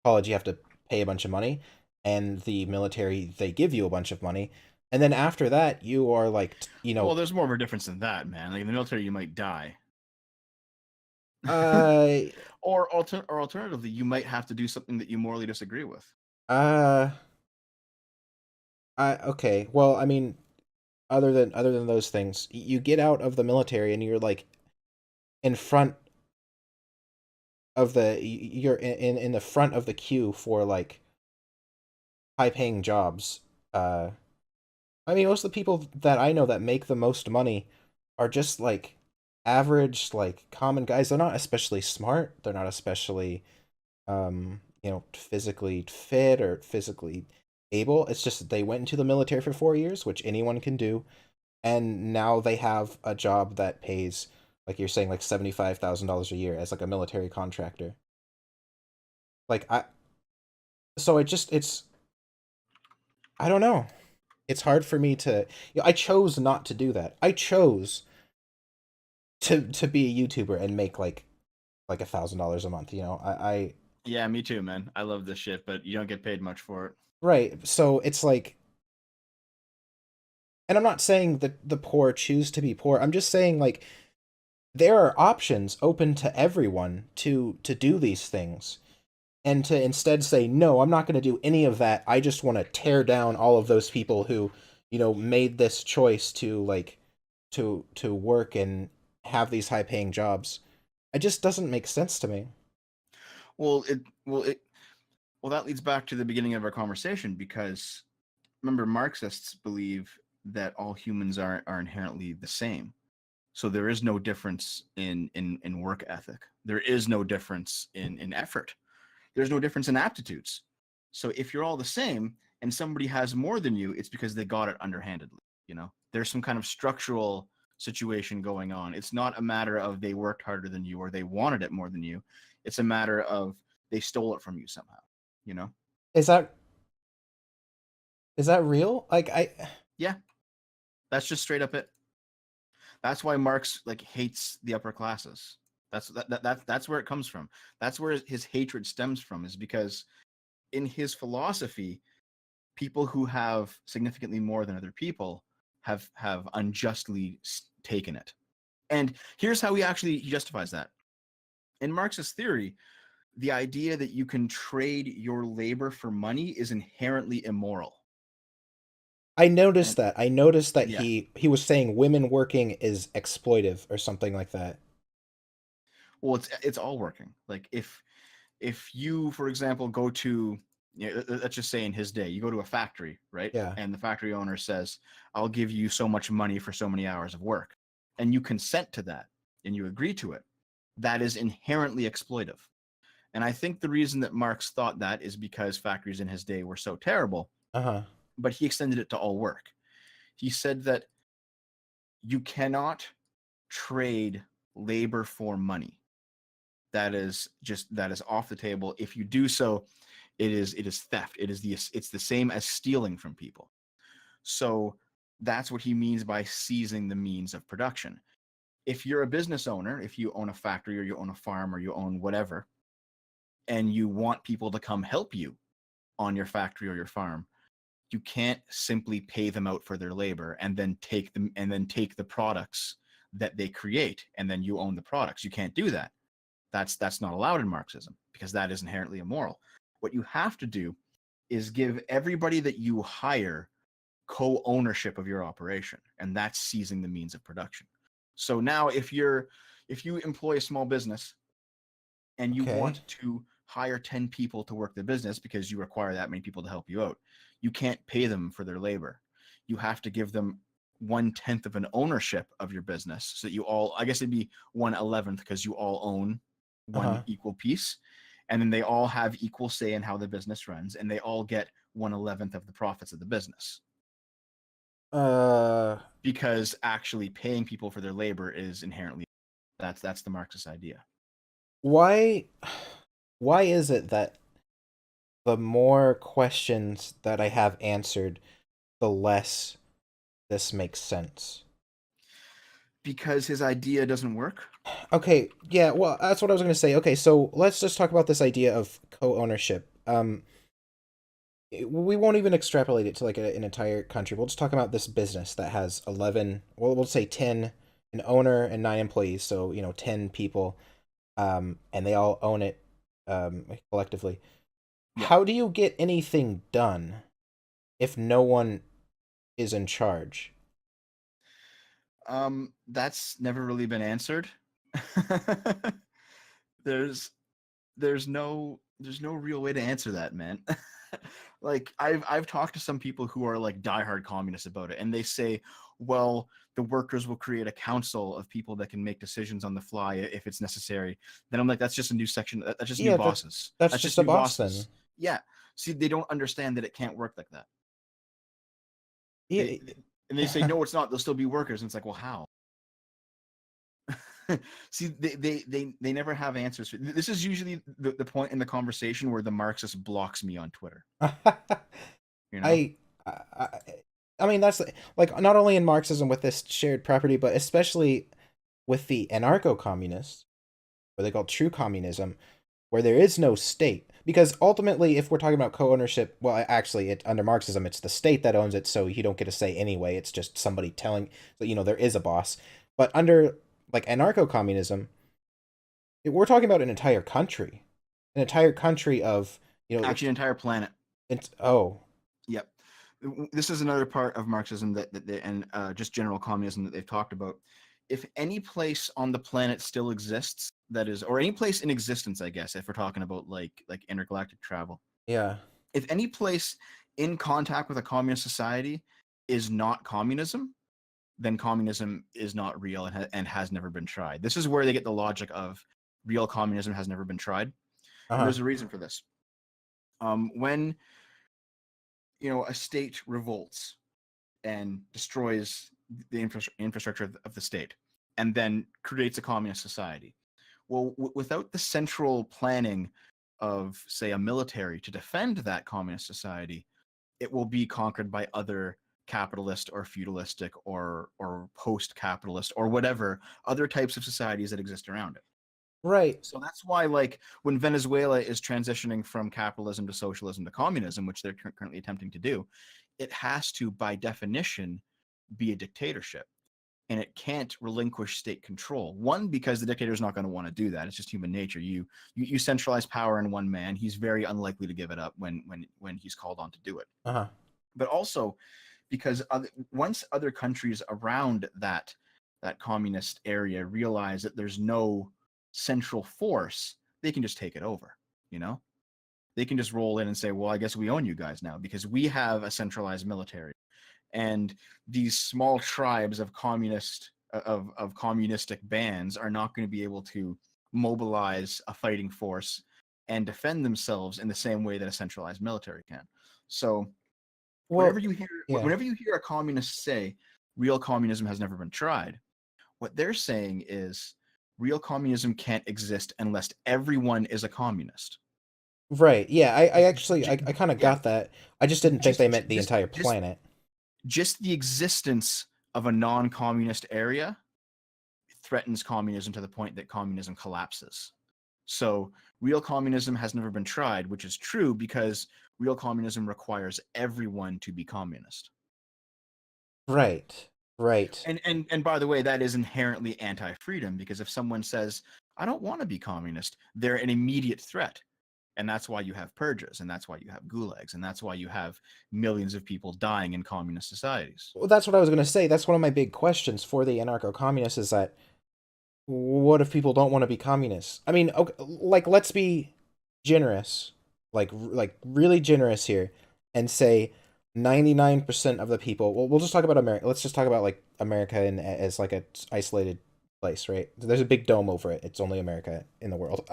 college you have to pay a bunch of money, and the military they give you a bunch of money, and then after that you are like Well, there's more of a difference than that, man. Like in the military, you might die, uh or alternatively, you might have to do something that you morally disagree with. uh okay, well, I mean, other than those things, you get out of the military and you're like in front of you're in the front of the queue for like high paying jobs. I mean, most of the people that I know that make the most money are just like average, like common guys. They're not especially smart. They're not especially, physically fit or physically able. It's just that they went into the military for 4 years, which anyone can do, and now they have a job that pays, like you're saying, like $75,000 a year as like a military contractor. Like so it's I don't know. It's hard for me to. I chose not to do that. I chose to be a YouTuber and make like $1,000 a month. I Yeah, me too, man. I love this shit, but you don't get paid much for it. right. So it's like, and I'm not saying that the poor choose to be poor. I'm just saying like there are options open to everyone to do these things, and to instead say no, I'm not going to do any of that. I just want to tear down all of those people who made this choice to like to work and have these high paying jobs. It just doesn't make sense to me. Well, it well it well that leads back to the beginning of our conversation because remember Marxists believe that all humans are inherently the same. So there is no difference in work ethic. There is no difference in effort. There's no difference in aptitudes. So if you're all the same and somebody has more than you, it's because they got it underhandedly. There's some kind of structural situation going on. It's not a matter of they worked harder than you or they wanted it more than you. It's a matter of they stole it from you somehow. You know? Is that real? Like I Yeah, that's just straight up it. That's why Marx like hates the upper classes. That's where it comes from. That's where his hatred stems from, is because in his philosophy, people who have significantly more than other people have unjustly taken it. And here's how he justifies that. In Marxist theory, the idea that you can trade your labor for money is inherently immoral. I noticed And that. I noticed that yeah, he was saying women working is exploitive or something like that. well, it's all working. Like if you, for example, go to, let's just say in his day, you go to a factory, right? Yeah. And the factory owner says, I'll give you so much money for so many hours of work. And you consent to that and you agree to it. That is inherently exploitive. And I think the reason that Marx thought that is because factories in his day were so terrible, Uh-huh. but he extended it to all work. He said that you cannot trade labor for money. That is off the table. If you do so, it is theft. It's the same as stealing from people. So that's what he means by seizing the means of production. If you're a business owner, if you own a factory or you own a farm or you own whatever, and you want people to come help you on your factory or your farm, you can't simply pay them out for their labor and then take the products that they create and then you own the products. You can't do that. That's not allowed in Marxism because that is inherently immoral. What you have to do is give everybody that you hire co-ownership of your operation, and that's seizing the means of production. So now if you employ a small business and you Okay. want to hire 10 people to work the business because you require that many people to help you out, you can't pay them for their labor. You have to give them 1/10 of an ownership of your business so that you all, I guess it'd be 1/11 because you all own one Uh-huh. equal piece, and then they all have equal say in how the business runs, and they all get 1/11 of the profits of the business, Uh because actually paying people for their labor is inherently, that's the Marxist idea. why why is it that the more questions that I have answered, the less this makes sense? because his idea doesn't work. Okay, yeah, well, that's what I was going to say. Okay, so let's just talk about this idea of co-ownership. We won't even extrapolate it to like an entire country. We'll just talk about this business that has 11, well, we'll say 10, an owner and 9 employees, so, 10 people, and they all own it collectively. Yeah. How do you get anything done if no one is in charge? That's never really been answered. there's there's no real way to answer that, man. Like I've talked to some people who are like diehard communists about it, and they say, well, the workers will create a council of people that can make decisions on the fly if it's necessary. Then I'm like, that's just a new section. That's just new Yeah, bosses. that's That's just just a new boss then. bosses. Yeah. See, they don't understand that it can't work like that. Yeah. And they say, no, it's not. They'll still be workers. And it's like, well, how? See, they never have answers. This is usually the point in the conversation where the Marxist blocks me on Twitter. You know? I, I I mean that's like not only in Marxism with this shared property, but especially with the anarcho-communists, what they call true communism, where there is no state. Because ultimately, if we're talking about co-ownership, well, actually, under Marxism, it's the state that owns it, so you don't get a say anyway. It's just somebody telling, so, there is a boss. But under like anarcho-communism, we're talking about an entire country of, Actually, an entire planet. it's oh, Yep. This is another part of Marxism that they, and just general communism that they've talked about. If any place on the planet still exists, that is, or any place in existence, I guess, if we're talking about like intergalactic travel, yeah, if any place in contact with a communist society is not communism, then communism is not real and has never been tried. This is where they get the logic of real communism has never been tried, and uh-huh, there's a reason for this. When a state revolts and destroys the infrastructure of the state, and then creates a communist society. Well, without the central planning of, say, a military to defend that communist society, it will be conquered by other capitalist or feudalistic or post-capitalist or whatever other types of societies that exist around it. right, So that's why, like, when Venezuela is transitioning from capitalism to socialism to communism, which they're currently attempting to do, it has to, by definition, be a dictatorship. And it can't relinquish state control. One, because the dictator is not going to want to do that. It's just human nature. You centralize power in one man. He's very unlikely to give it up when he's called on to do it. uh-huh, But also because once other countries around that communist area realize that there's no central force, they can just take it over. You know, they can just roll in and say, well, I guess we own you guys now because we have a centralized military. And these small tribes of communistic bands are not going to be able to mobilize a fighting force and defend themselves in the same way that a centralized military can. So well, yeah, whenever you hear a communist say real communism has never been tried, what they're saying is real communism can't exist unless everyone is a communist. right, yeah, I Just, actually, I kind of yeah, got that. I just didn't think just they meant the entire planet. just the existence of a non-communist area threatens communism to the point that communism collapses. So real communism has never been tried, which is true because real communism requires everyone to be communist. Right, right. And by the way, that is inherently anti-freedom because if someone says, I don't want to be communist, they're an immediate threat. And that's why you have purges, and that's why you have gulags, and that's why you have millions of people dying in communist societies. Well, that's what I was gonna say. That's one of my big questions for the anarcho-communists is that what if people don't want to be communists? I mean, okay, like let's be generous, like really generous here, and say 99% of the people. Well, we'll just talk about America. Let's just talk about like America as like a isolated place, right? There's a big dome over it. It's only America in the world.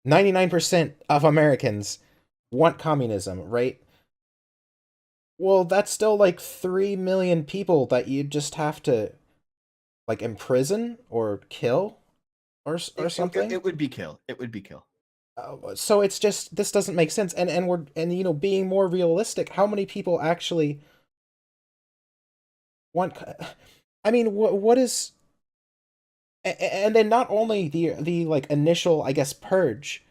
99% of Americans want communism, right? Well, that's still like 3 million people that you just have to like imprison or kill or something. It would be kill. It would be kill. So it's just this doesn't make sense. And being more realistic, how many people actually want I mean, what is, and then not only the like initial, I guess, purge,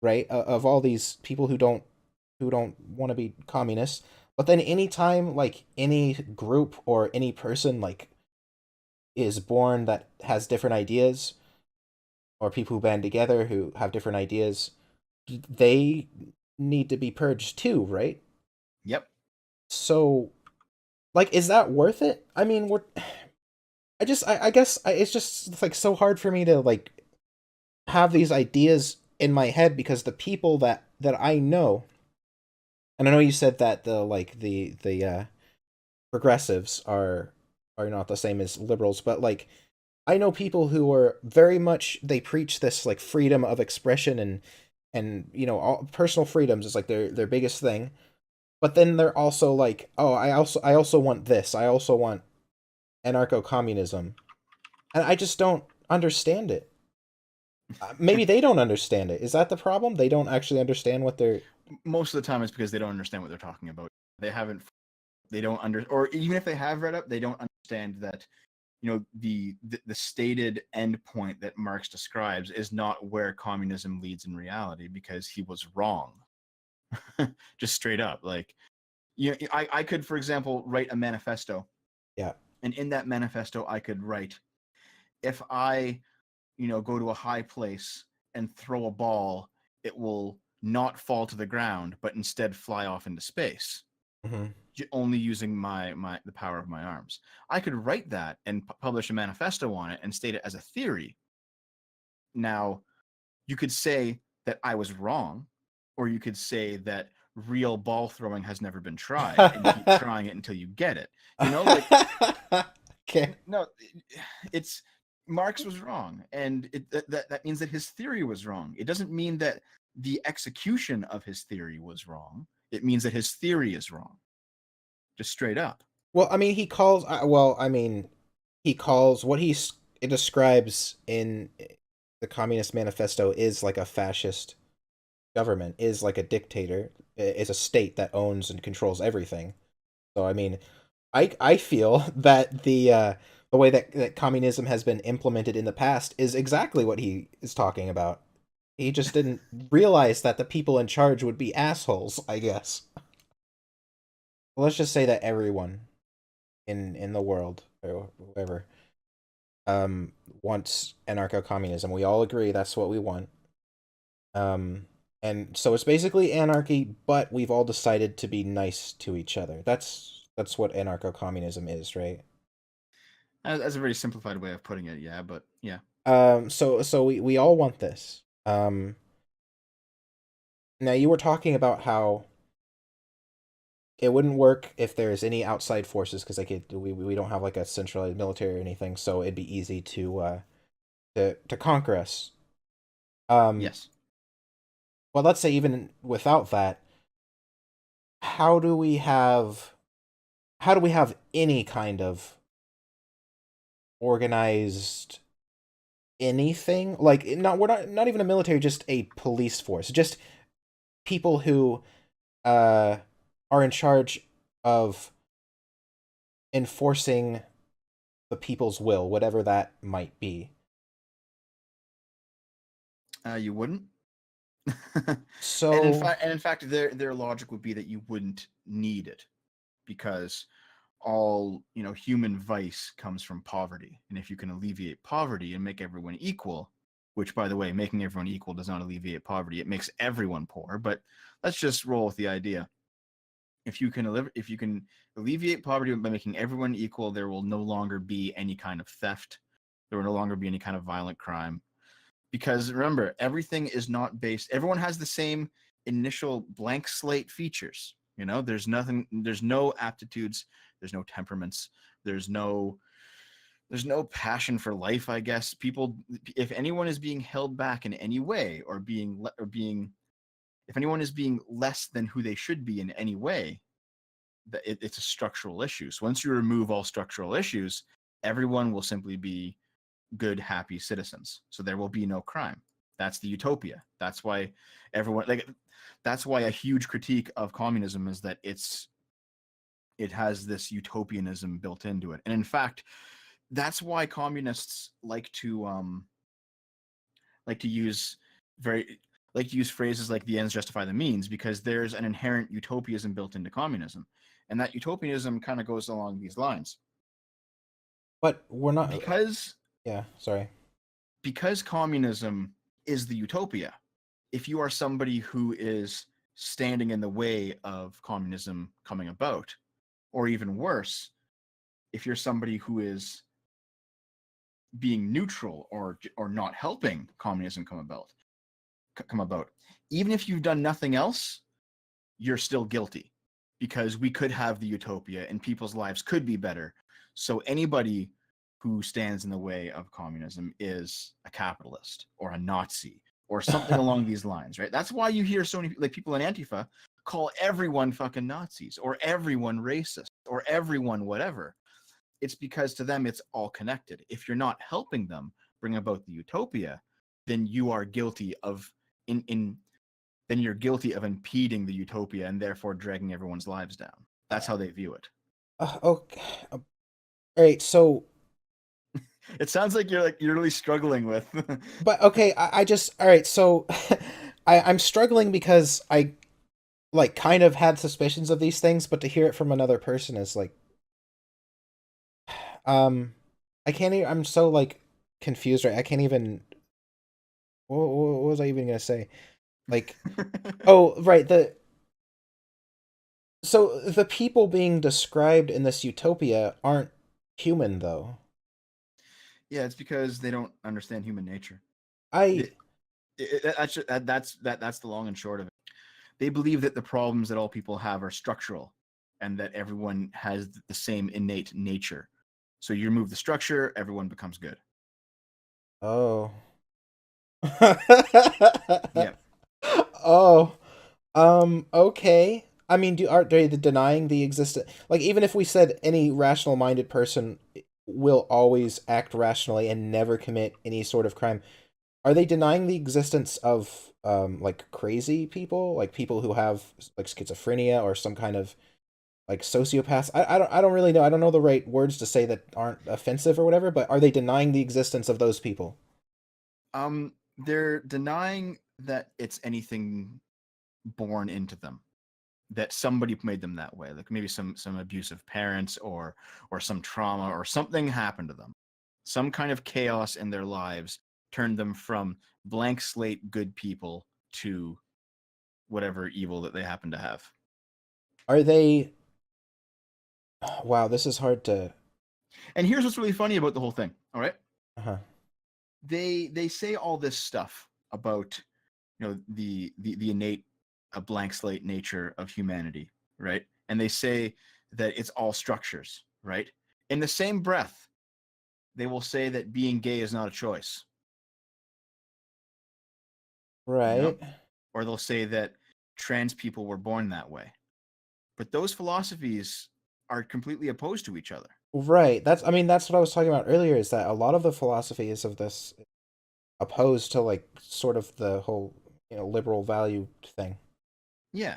right, of all these people who don't want to be communists, but then anytime like any group or any person like is born that has different ideas, or people who band together who have different ideas, they need to be purged too, right? Yep. So, like, is that worth it? I mean, I guess it's just like so hard for me to like have these ideas in my head because the people that I know, and I know you said that the like the progressives are not the same as liberals, but like I know people who are very much, they preach this like freedom of expression and you know all personal freedoms is like their biggest thing. But then they're also like, oh, I also want this. I also want anarcho communism, and I just don't understand it. Maybe they don't understand it. Is that the problem? They don't actually understand what they're. Most of the time, it's because they don't understand what they're talking about. They haven't. They don't or even if they have read up, they don't understand that the stated endpoint that Marx describes is not where communism leads in reality because he was wrong. Just straight up, like I could, for example, write a manifesto, Yeah. and in that manifesto, I could write, if I go to a high place and throw a ball, it will not fall to the ground, but instead fly off into space, Hmm. only using the power of my arms. I could write that and publish a manifesto on it and state it as a theory. Now, you could say that I was wrong, or you could say that real ball throwing has never been tried and keep trying it until you get it. Like, Okay. no, it's Marx was wrong, and that means that his theory was wrong. It doesn't mean that the execution of his theory was wrong. It means that his theory is wrong, just straight up. Well, I mean, he calls. Well, I mean, he calls what it describes in the Communist Manifesto is like a fascist government, is like a dictator, is a state that owns and controls everything. So, I mean, I feel that the way that communism has been implemented in the past is exactly what he is talking about. He just didn't realize that the people in charge would be assholes, I guess. Well, let's just say that everyone in the world or whoever um wants anarcho communism. We all agree that's what we want. Um and so it's basically anarchy, but we've all decided to be nice to each other. That's what anarcho communism is, right? As a very simplified way of putting it, yeah, but yeah. So we all want this. Now you were talking about how it wouldn't work if there's any outside forces because like we don't have like a centralized military or anything, so it'd be easy to conquer us. Um, Yes. well, let's say even without that, how do we have how do we have any kind of organized anything? Like not we're not even a military, just a police force, just people who uh are in charge of enforcing the people's will, whatever that might be. You wouldn't. So, And in fact, their logic would be that you wouldn't need it because all human vice comes from poverty, and if you can alleviate poverty and make everyone equal, which by the way, making everyone equal does not alleviate poverty, it makes everyone poor, but let's just roll with the idea. If you can alleviate poverty by making everyone equal, there will no longer be any kind of theft, there will no longer be any kind of violent crime, because remember, everything is not based, everyone has the same initial blank slate features. There's no aptitudes, there's no temperaments, there's no passion for life, I guess. People, if anyone is being held back in any way, or being if anyone is being less than who they should be in any way, it's a structural issue. So once you remove all structural issues, everyone will simply be good, happy citizens. So there will be no crime. That's the utopia. That's why everyone like. That's why a huge critique of communism is that it has this utopianism built into it. And in fact, that's why communists like to use very like to use phrases like the ends justify the means, because there's an inherent utopianism built into communism, and that utopianism kind of goes along these lines. But we're not. because Yeah, sorry. because communism is the utopia, if you are somebody who is standing in the way of communism coming about, or even worse, if you're somebody who is being neutral or not helping communism come about, even if you've done nothing else, you're still guilty, because we could have the utopia and people's lives could be better. So anybody who stands in the way of communism is a capitalist or a Nazi or something along these lines, right? That's why you hear so many like people in Antifa call everyone fucking Nazis or everyone racist or everyone whatever. It's because to them it's all connected. If you're not helping them bring about the utopia, then you are guilty of in then you're guilty of impeding the utopia and therefore dragging everyone's lives down. That's how they view it. Okay. All right. So, It sounds like you're really struggling with. but okay, I just all right. So, I'm struggling because I like kind of had suspicions of these things, but to hear it from another person is like, um, I can't. I'm so like confused. Right. I can't even. What was I even gonna say? Like, oh, right. The people being described in this utopia aren't human, though. Yeah, it's because they don't understand human nature. I It, that's the long and short of it. They believe that the problems that all people have are structural, and that everyone has the same innate nature. So you remove the structure, everyone becomes good. oh. Yeah. Oh. Okay. I mean, are they denying the existence? Like, even if we said any rational-minded person will always act rationally and never commit any sort of crime, are they denying the existence of like crazy people, like people who have like schizophrenia or some kind of like sociopaths? I don't really know. I don't know the right words to say that aren't offensive or whatever, but are they denying the existence of those people? They're denying that it's anything born into them, that somebody made them that way, like maybe some abusive parents or some trauma or something happened to them, some kind of chaos in their lives turned them from blank slate good people to whatever evil that they happen to have. Are they Wow, this is hard to And here's what's really funny about the whole thing, all right? uh-huh. They say all this stuff about, the innate a blank slate nature of humanity, right? And they say that it's all structures, right? In the same breath, they will say that being gay is not a choice, you know? Right. Or they'll say that trans people were born that way. But those philosophies are completely opposed to each other. Right. I mean, that's what I was talking about earlier, is that a lot of the philosophies of this opposed to like sort of the whole, liberal value thing. Yeah.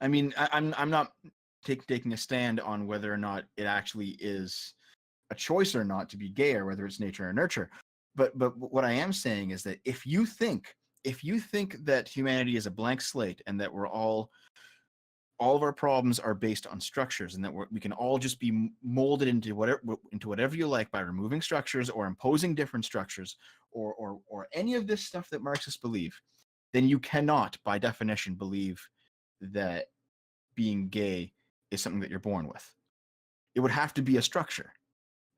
I mean, I'm not taking a stand on whether or not it actually is a choice or not to be gay, or whether it's nature or nurture. But what I am saying is that if you think that humanity is a blank slate, and that we're all of our problems are based on structures, and that we can all just be molded into whatever you like by removing structures or imposing different structures, or any of this stuff that Marxists believe, then you cannot by definition believe that being gay is something that you're born with. It would have to be a structure.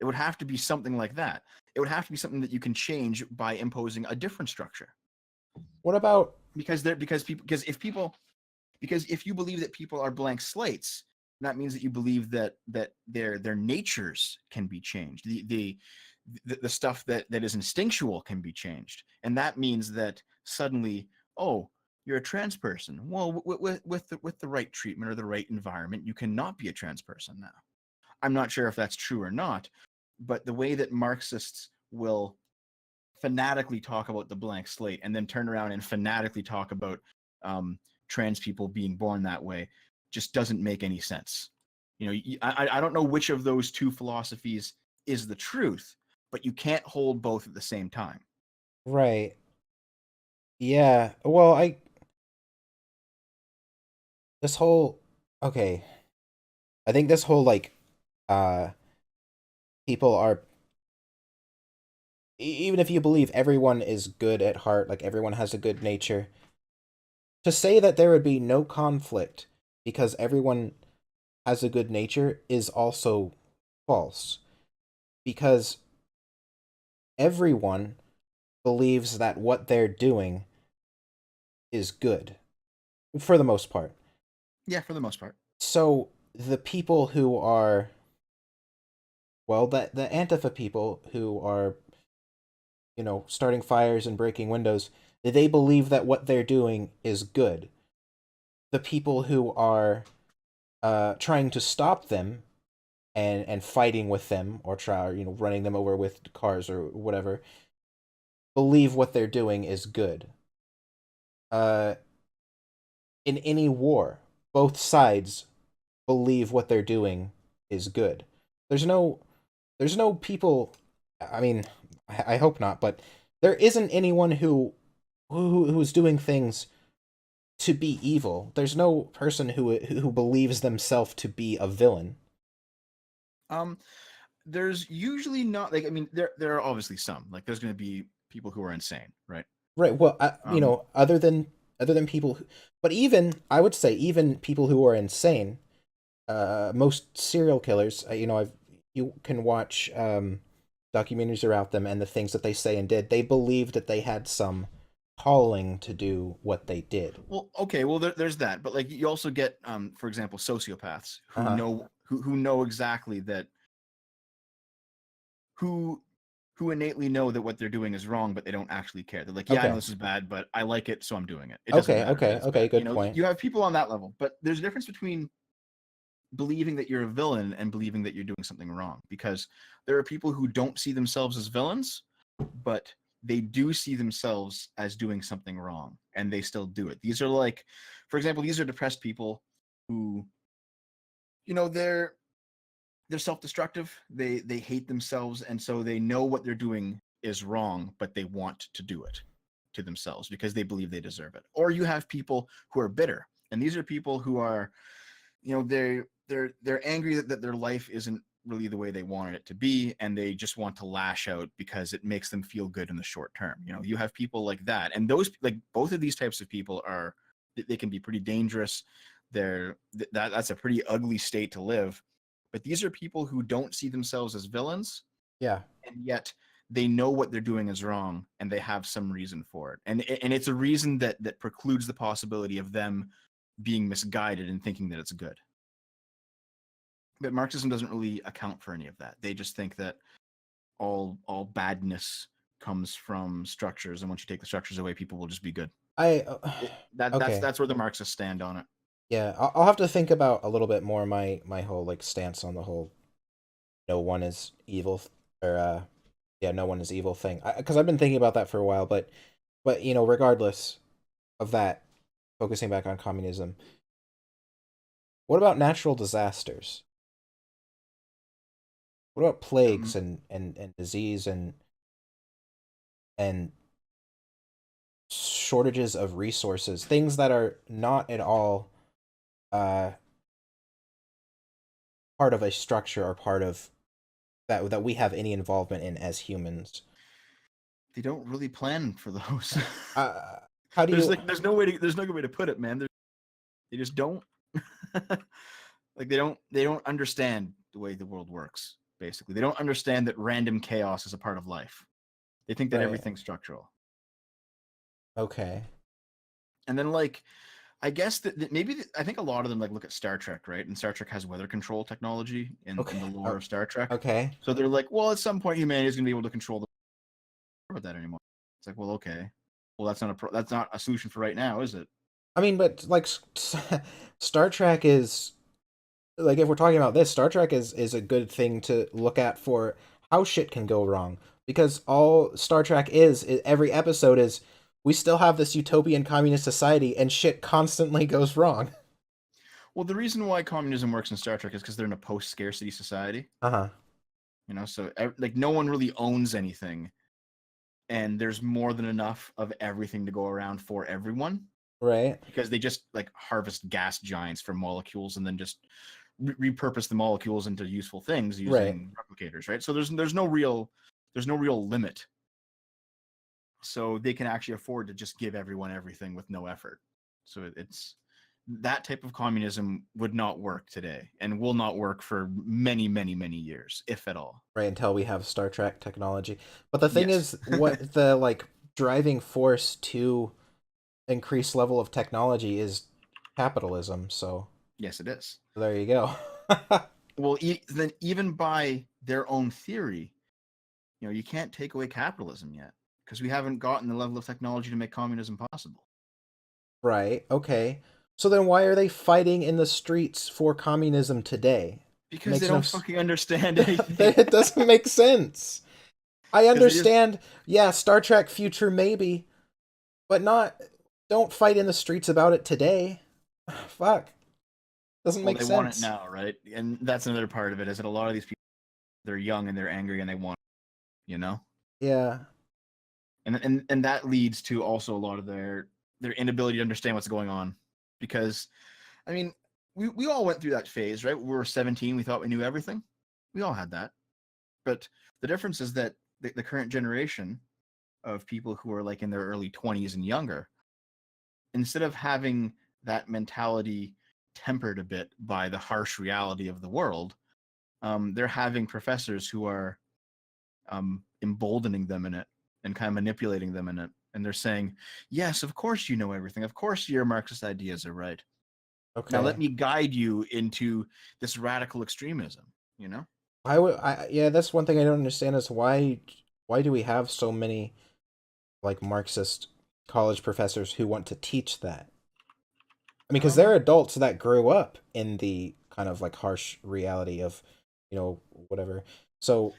It would have to be something like that. It would have to be something that you can change by imposing a different structure. What about Because if you believe that people are blank slates, that means that you believe that their natures can be changed. The stuff that is instinctual can be changed, and that means that suddenly, oh, you're a trans person. Well, with the right treatment or the right environment, you cannot be a trans person now. I'm not sure if that's true or not, but the way that Marxists will fanatically talk about the blank slate and then turn around and fanatically talk about um, trans people being born that way just doesn't make any sense. I don't know which of those two philosophies is the truth, but you can't hold both at the same time. Right. Yeah. Well, this whole okay. I think this whole like uh people are even if you believe everyone is good at heart, like everyone has a good nature, to say that there would be no conflict because everyone has a good nature is also false. Because everyone believes that what they're doing is good, for the most part. Yeah, for the most part. So the people who are, well, the Antifa people who are, starting fires and breaking windows, they believe that what they're doing is good. The people who are trying to stop them and fighting with them or running them over with cars or whatever believe what they're doing is good. Uh, in any war, both sides believe what they're doing is good. There's no there's no people. I mean, I hope not, but there isn't anyone who's doing things to be evil. There's no person who believes themselves to be a villain. Um, there's usually not like, I mean, there are obviously some, like there's going to be people who are insane, right? Right. Well, Um, other than people, but even I would say even people who are insane, most serial killers, you can watch documentaries about them and the things that they say and did. They believed that they had some calling to do what they did. well, okay, well there's that, but like you also get, for example, sociopaths Uh who huh. know who know exactly that, who who innately know that what they're doing is wrong, but they don't actually care. They're like, yeah, I know Okay. this is bad, but I like it, so I'm doing it. It doesn't Okay. matter that Okay. it's Okay. bad. You Good know, point. you have people on that level, but there's a difference between believing that you're a villain and believing that you're doing something wrong, because there are people who don't see themselves as villains, but they do see themselves as doing something wrong and they still do it. These are like, for example, these are depressed people who, you know, they're self-destructive, they hate themselves, and so they know what they're doing is wrong, but they want to do it to themselves because they believe they deserve it. Or you have people who are bitter, and these are people who are, you know, they're angry that their life isn't really the way they wanted it to be, and they just want to lash out because it makes them feel good in the short term. You know, you have people like that, and those, like, both of these types of people are, they can be pretty dangerous. That's a pretty ugly state to live, but these are people who don't see themselves as villains, Yeah. and yet they know what they're doing is wrong and they have some reason for it, and it's a reason that precludes the possibility of them being misguided and thinking that it's good. But Marxism doesn't really account for any of that. They just think that all badness comes from structures, and once you take the structures away, people will just be good. I That's okay. that's where the Marxists stand on it. Yeah. I'll have to think about a little bit more my whole like stance on the whole no one is evil or yeah, no one is evil thing. Because I've been thinking about that for a while, but regardless of that, focusing back on communism, what about natural disasters? What about plagues Um, and disease and shortages of resources, things that are not at all uh, part of a structure or part of that we have any involvement in as humans. they don't really plan for those. Uh, how do there's you? like there's no good way to put it, man. They just don't like they don't understand the way the world works. Basically, they don't understand that random chaos is a part of life. They think that Right. everything's structural. Okay. And then, like, I guess that maybe I think a lot of them like look at Star Trek, right? And Star Trek has weather control technology in Okay. the lore of Star Trek. Okay. So they're like, well, at some point humanity is going to be able to control the about that anymore. It's like, well, okay, well, that's not a solution for right now, is it? I mean, but like Star Trek is like if we're talking about this, Star Trek is a good thing to look at for how shit can go wrong because all Star Trek is every episode is we still have this utopian communist society and shit constantly goes wrong. Well, the reason why communism works in Star Trek is because they're in a post-scarcity society. Uh-huh. So like no one really owns anything, and there's more than enough of everything to go around for everyone, Right. because they just like harvest gas giants from molecules and then just repurpose the molecules into useful things Right. using replicators, right? So there's no real limit. So they can actually afford to just give everyone everything with no effort. So it's that type of communism would not work today and will not work for many, many, many years, if at all. Right, until we have Star Trek technology. But the thing Yes. is, what the like driving force to increase level of technology is capitalism. So Yes, it is. there you go. Well, then even by their own theory, you can't take away capitalism yet, because we haven't gotten the level of technology to make communism possible. Right. Okay. So then why are they fighting in the streets for communism today? Because they Makes no don't fucking understand anything. it doesn't make sense. I Because they just understand, yeah, Star Trek future maybe, but not don't fight in the streets about it today. Fuck. Doesn't well, make they want it sense. now, right? And that's another part of it, is that a lot of these people, they're young and they're angry and they want it, Yeah. and that leads to also a lot of their inability to understand what's going on. Because I mean, we all went through that phase, right? We were 17, we thought we knew everything. We all had that. But the difference is that the current generation of people who are like in their early 20s and younger, instead of having that mentality tempered a bit by the harsh reality of the world, they're having professors who are emboldening them in it and kind of manipulating them in it. And they're saying, yes, of course you know everything. Of course your Marxist ideas are right. Now let Okay. me guide you into this radical extremism, you know? Yeah, that's one thing I don't understand is why do we have so many like Marxist college professors who want to teach that? I mean, because they're Um, adults that grew up in the kind of like harsh reality of, whatever. So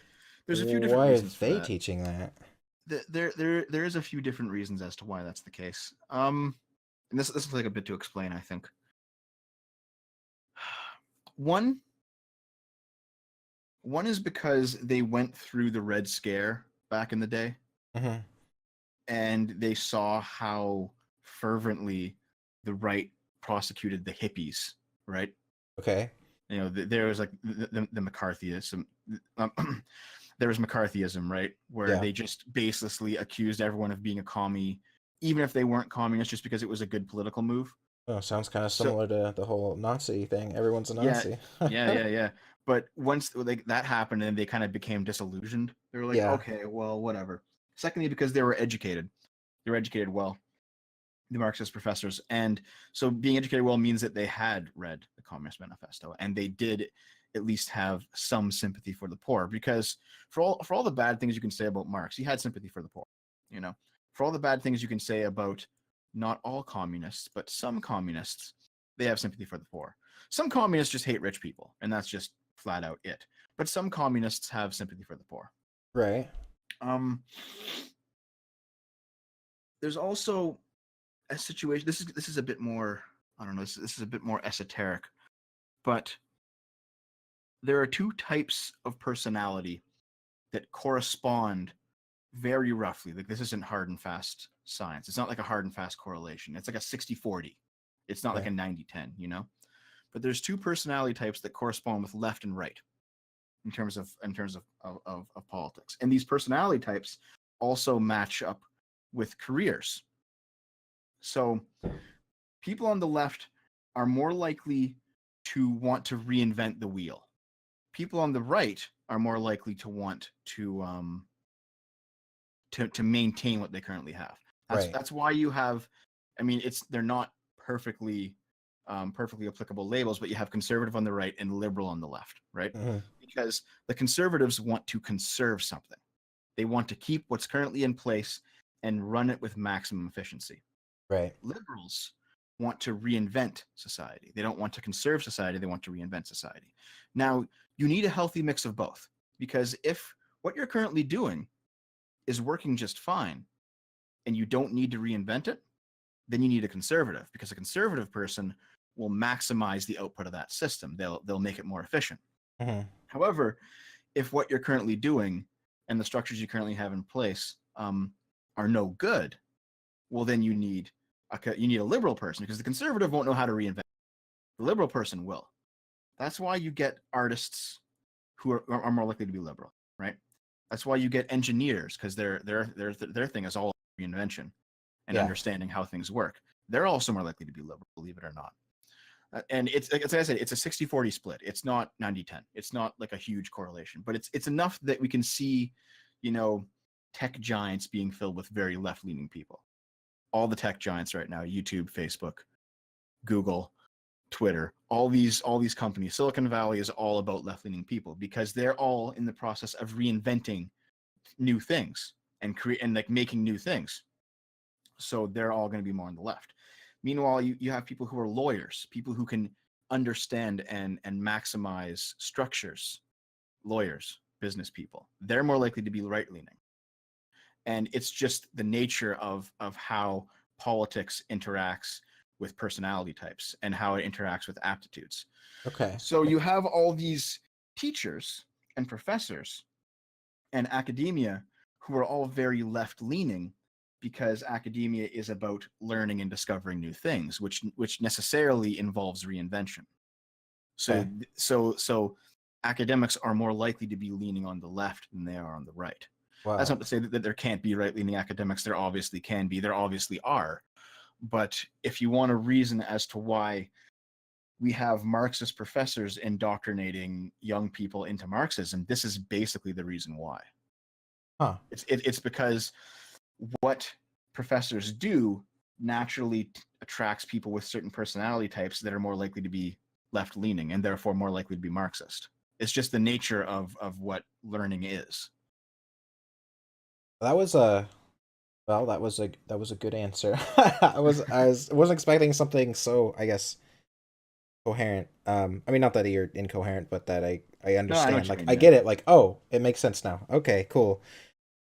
there's a few different why are reasons for they that. teaching that? There is a few different reasons as to why that's the case. And this will take a bit to explain, I think. One one is because they went through the Red Scare back in the day, Hmm. and they saw how fervently the right prosecuted the hippies, right? Okay. There was like the McCarthyism. Um, there was McCarthyism, right, where Yeah. they just baselessly accused everyone of being a commie, even if they weren't communists, just because it was a good political move. Oh, sounds kind of So similar to the whole Nazi thing. Everyone's a yeah, Nazi. yeah. But once like that happened, and they kind of became disillusioned, they were like, Yeah. okay, well, whatever. Secondly, because they were educated, they were educated well, the Marxist professors. And so being educated well means that they had read the Communist Manifesto, and they did at least have some sympathy for the poor. Because for all the bad things you can say about Marx, he had sympathy for the poor. You know, for all the bad things you can say about not all communists, but some communists, they have sympathy for the poor. Some communists just hate rich people, and that's just flat out it. But some communists have sympathy for the poor. Right. Um, there's also a situation. This is a bit more. I don't know. This is a bit more esoteric, but there are two types of personality that correspond very roughly. Like, this isn't hard and fast science. It's not like a hard and fast correlation. It's like a 60-40. It's not like Okay. a 90-10. But there's two personality types that correspond with left and right in terms of politics. And these personality types also match up with careers. So people on the left are more likely to want to reinvent the wheel. People on the right are more likely to want to maintain what they currently have. That's Right. that's why you have, I mean, they're not perfectly applicable labels, but you have conservative on the right and liberal on the left, right? Hmm. Because the conservatives want to conserve something. They want to keep what's currently in place and run it with maximum efficiency. Right. Liberals want to reinvent society. They don't want to conserve society, they want to reinvent society. Now, you need a healthy mix of both, because if what you're currently doing is working just fine and you don't need to reinvent it, then you need a conservative, because a conservative person will maximize the output of that system. They'll make it more efficient. Hmm. However, if what you're currently doing and the structures you currently have in place are no good, well, then you need a liberal person, because the conservative won't know how to reinvent. The liberal person will. That's why you get artists who are more likely to be liberal, right? That's why you get engineers, because their thing is all reinvention and Yeah. understanding how things work. They're also more likely to be liberal, believe it or not. And it's like I said, it's a 60-40 split. It's not 90-10. It's not like a huge correlation, but it's enough that we can see, tech giants being filled with very left-leaning people. All the tech giants right now, YouTube, Facebook, Google, Twitter, all these companies, Silicon Valley is all about left-leaning people, because they're all in the process of reinventing new things and like making new things. So they're all going to be more on the left. Meanwhile, you have people who are lawyers, people who can understand and maximize structures, lawyers, business people. They're more likely to be right-leaning. And it's just the nature of how politics interacts with personality types and how it interacts with aptitudes. Okay. So you have all these teachers and professors and academia who are all very left-leaning, because academia is about learning and discovering new things, which necessarily involves reinvention. So Okay. so academics are more likely to be leaning on the left than they are on the right. That's Wow. not to say that there can't be right-leaning academics. There obviously can be. There obviously are. But if you want a reason as to why we have Marxist professors indoctrinating young people into Marxism, this is basically the reason why. Huh. It's because what professors do naturally attracts people with certain personality types that are more likely to be left-leaning and therefore more likely to be Marxist. It's just the nature of what learning is. That was a well, that was a good answer. I wasn't expecting something so, I guess, coherent. I mean, not that you're incoherent, but that I No, I know understand. what you Like mean. I Yeah. get it. Like, oh, it makes sense now. Okay, cool.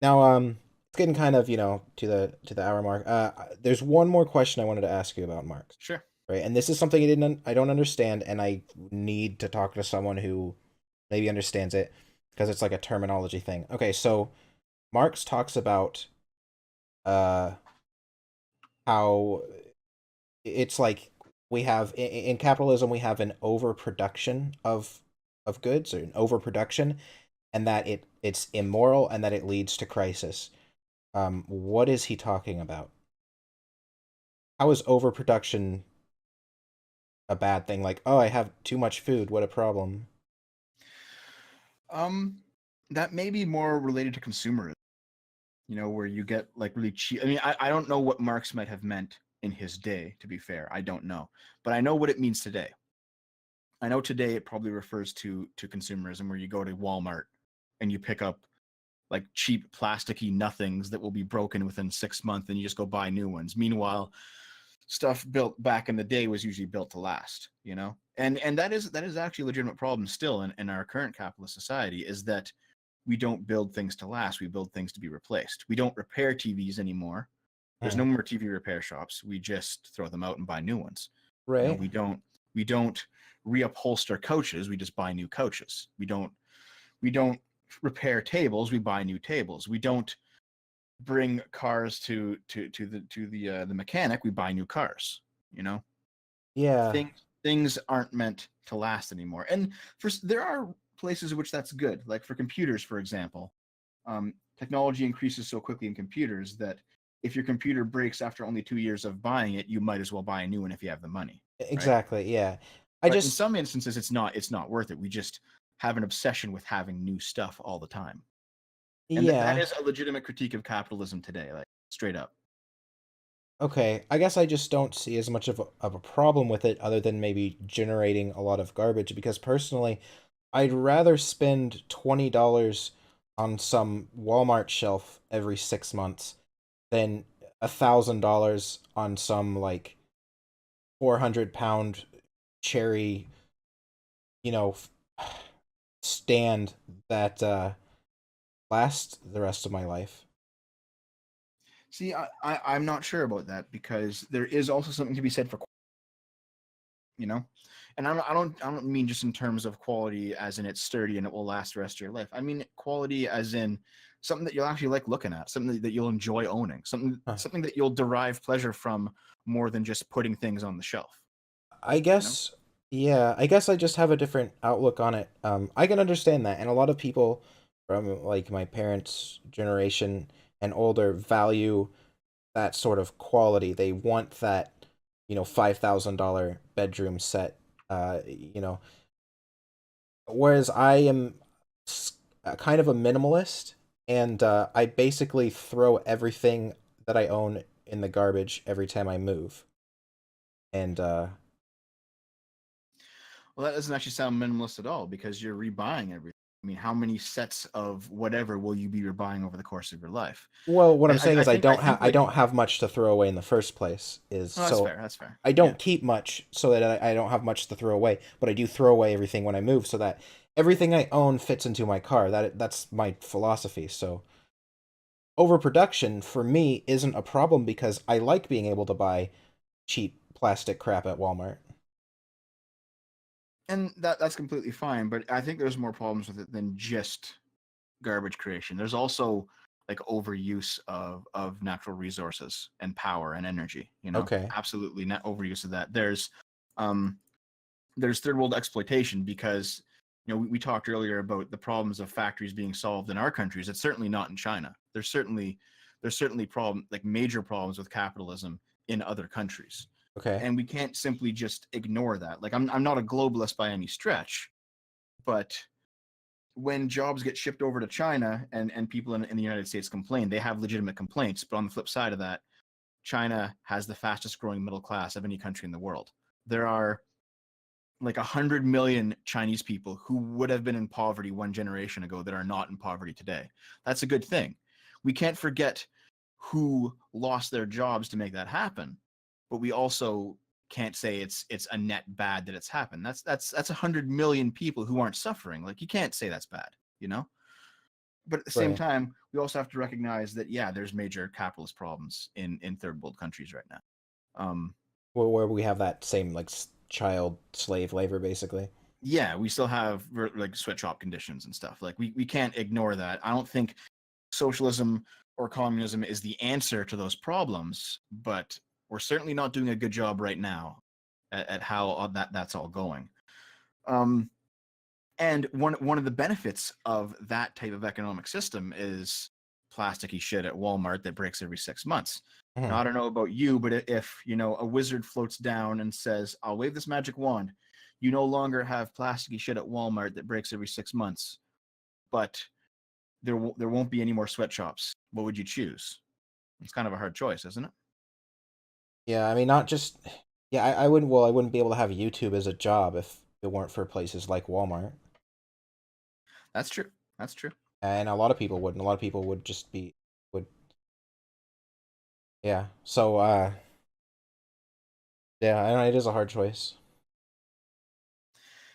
Now, it's getting kind of, to the hour mark. There's one more question I wanted to ask you about Marx, Sure. right? And this is something I don't understand, and I need to talk to someone who maybe understands it, because it's like a terminology thing. Okay, so Marx talks about uh how it's like we have in capitalism we have an overproduction of goods, or an overproduction, and that it's immoral and that it leads to crisis. What is he talking about? How is overproduction a bad thing? Like, oh, I have too much food, what a problem. Um, that may be more related to consumerism, where you get like really cheap. I mean, I don't know what Marx might have meant in his day, to be fair. I don't know. But I know what it means today. I know today it probably refers to consumerism, where you go to Walmart and you pick up like cheap plasticky nothings that will be broken within 6 months, and you just go buy new ones. Meanwhile, stuff built back in the day was usually built to last. And that is actually a legitimate problem still in our current capitalist society, is that we don't build things to last. We build things to be replaced. We don't repair TVs anymore. There's Hmm. no more TV repair shops. We just throw them out and buy new ones. Right. We don't reupholster coaches. We just buy new coaches. We don't repair tables. We buy new tables. We don't bring cars to the mechanic. We buy new cars. You know, Yeah. things aren't meant to last anymore. And there are places in which that's good. Like for computers, for example, technology increases so quickly in computers that if your computer breaks after only 2 years of buying it, you might as well buy a new one if you have the money, right? Exactly. Yeah. I But in just some instances, it's not worth it. We just have an obsession with having new stuff all the time, and that yeah. is a legitimate critique of capitalism today, like straight up. Okay, I guess I just don't see as much of a problem with it, other than maybe generating a lot of garbage, because personally, I'd rather spend $20 on some Walmart shelf every 6 months than $1,000 on some like 400-pound cherry, you know, stand that lasts the rest of my life. See, I'm not sure about that, because there is also something to be said for you know. And I don't mean just in terms of quality as in it's sturdy and it will last the rest of your life. I mean quality as in something that you'll actually like looking at, something that you'll enjoy owning, something Huh. something that you'll derive pleasure from more than just putting things on the shelf, I you know. guess, yeah, I guess I just have a different outlook on it. I can understand that, and a lot of people from like my parents' generation and older value that sort of quality. They want that, $5,000 bedroom set. You know, whereas I am kind of a minimalist, and I basically throw everything that I own in the garbage every time I move. And Well, that doesn't actually sound minimalist at all because you're rebuying everything. I mean, how many sets of whatever will you be rebuying over the course of your life? well, what I'm I, saying I is I think I don't have think I like don't have much to throw away in the first place. Is oh, that's so fair. That's fair. I Yeah. don't keep much so that I don't have much to throw away, but I do throw away everything when I move so that everything I own fits into my car. That's my philosophy. So overproduction for me isn't a problem because I like being able to buy cheap plastic crap at Walmart. And that's completely fine, but I think there's more problems with it than just garbage creation. There's also like overuse of natural resources and power and energy, you know. Okay. Absolutely not overuse of that. Um there's third world exploitation because we talked earlier about the problems of factories being solved in our countries. It's certainly not in China. There's certainly problem like major problems with capitalism in other countries, Okay. and we can't simply just ignore that. Like I'm not a globalist by any stretch, but when jobs get shipped over to China and people in the United States complain, they have legitimate complaints. But on the flip side of that, China has the fastest growing middle class of any country in the world. There are like 100 million Chinese people who would have been in poverty one generation ago that are not in poverty today. That's a good thing. We can't forget who lost their jobs to make that happen, but we also can't say it's a net bad that it's happened. That's 100 million people who aren't suffering. Like you can't say that's bad, you know. But at the same Right. time, we also have to recognize that yeah, there's major capitalist problems in third world countries right now. Um, Where we have that same like child slave labor basically. yeah, we still have like sweatshop conditions and stuff. Like we can't ignore that. I don't think socialism or communism is the answer to those problems, but we're certainly not doing a good job right now at how that's all going. Um, and one of the benefits of that type of economic system is plasticky shit at Walmart that breaks every 6 months. Now Mhm. I don't know about you, but if a wizard floats down and says, "I'll wave this magic wand," you no longer have plasticky shit at Walmart that breaks every 6 months, but there won't be any more sweatshops. What would you choose? It's kind of a hard choice, isn't it? Yeah, I mean not just yeah, I wouldn't be able to have YouTube as a job if it weren't for places like Walmart. That's true. That's true. And a lot of people wouldn't. A lot of people would just be would yeah. So yeah, I know it is a hard choice.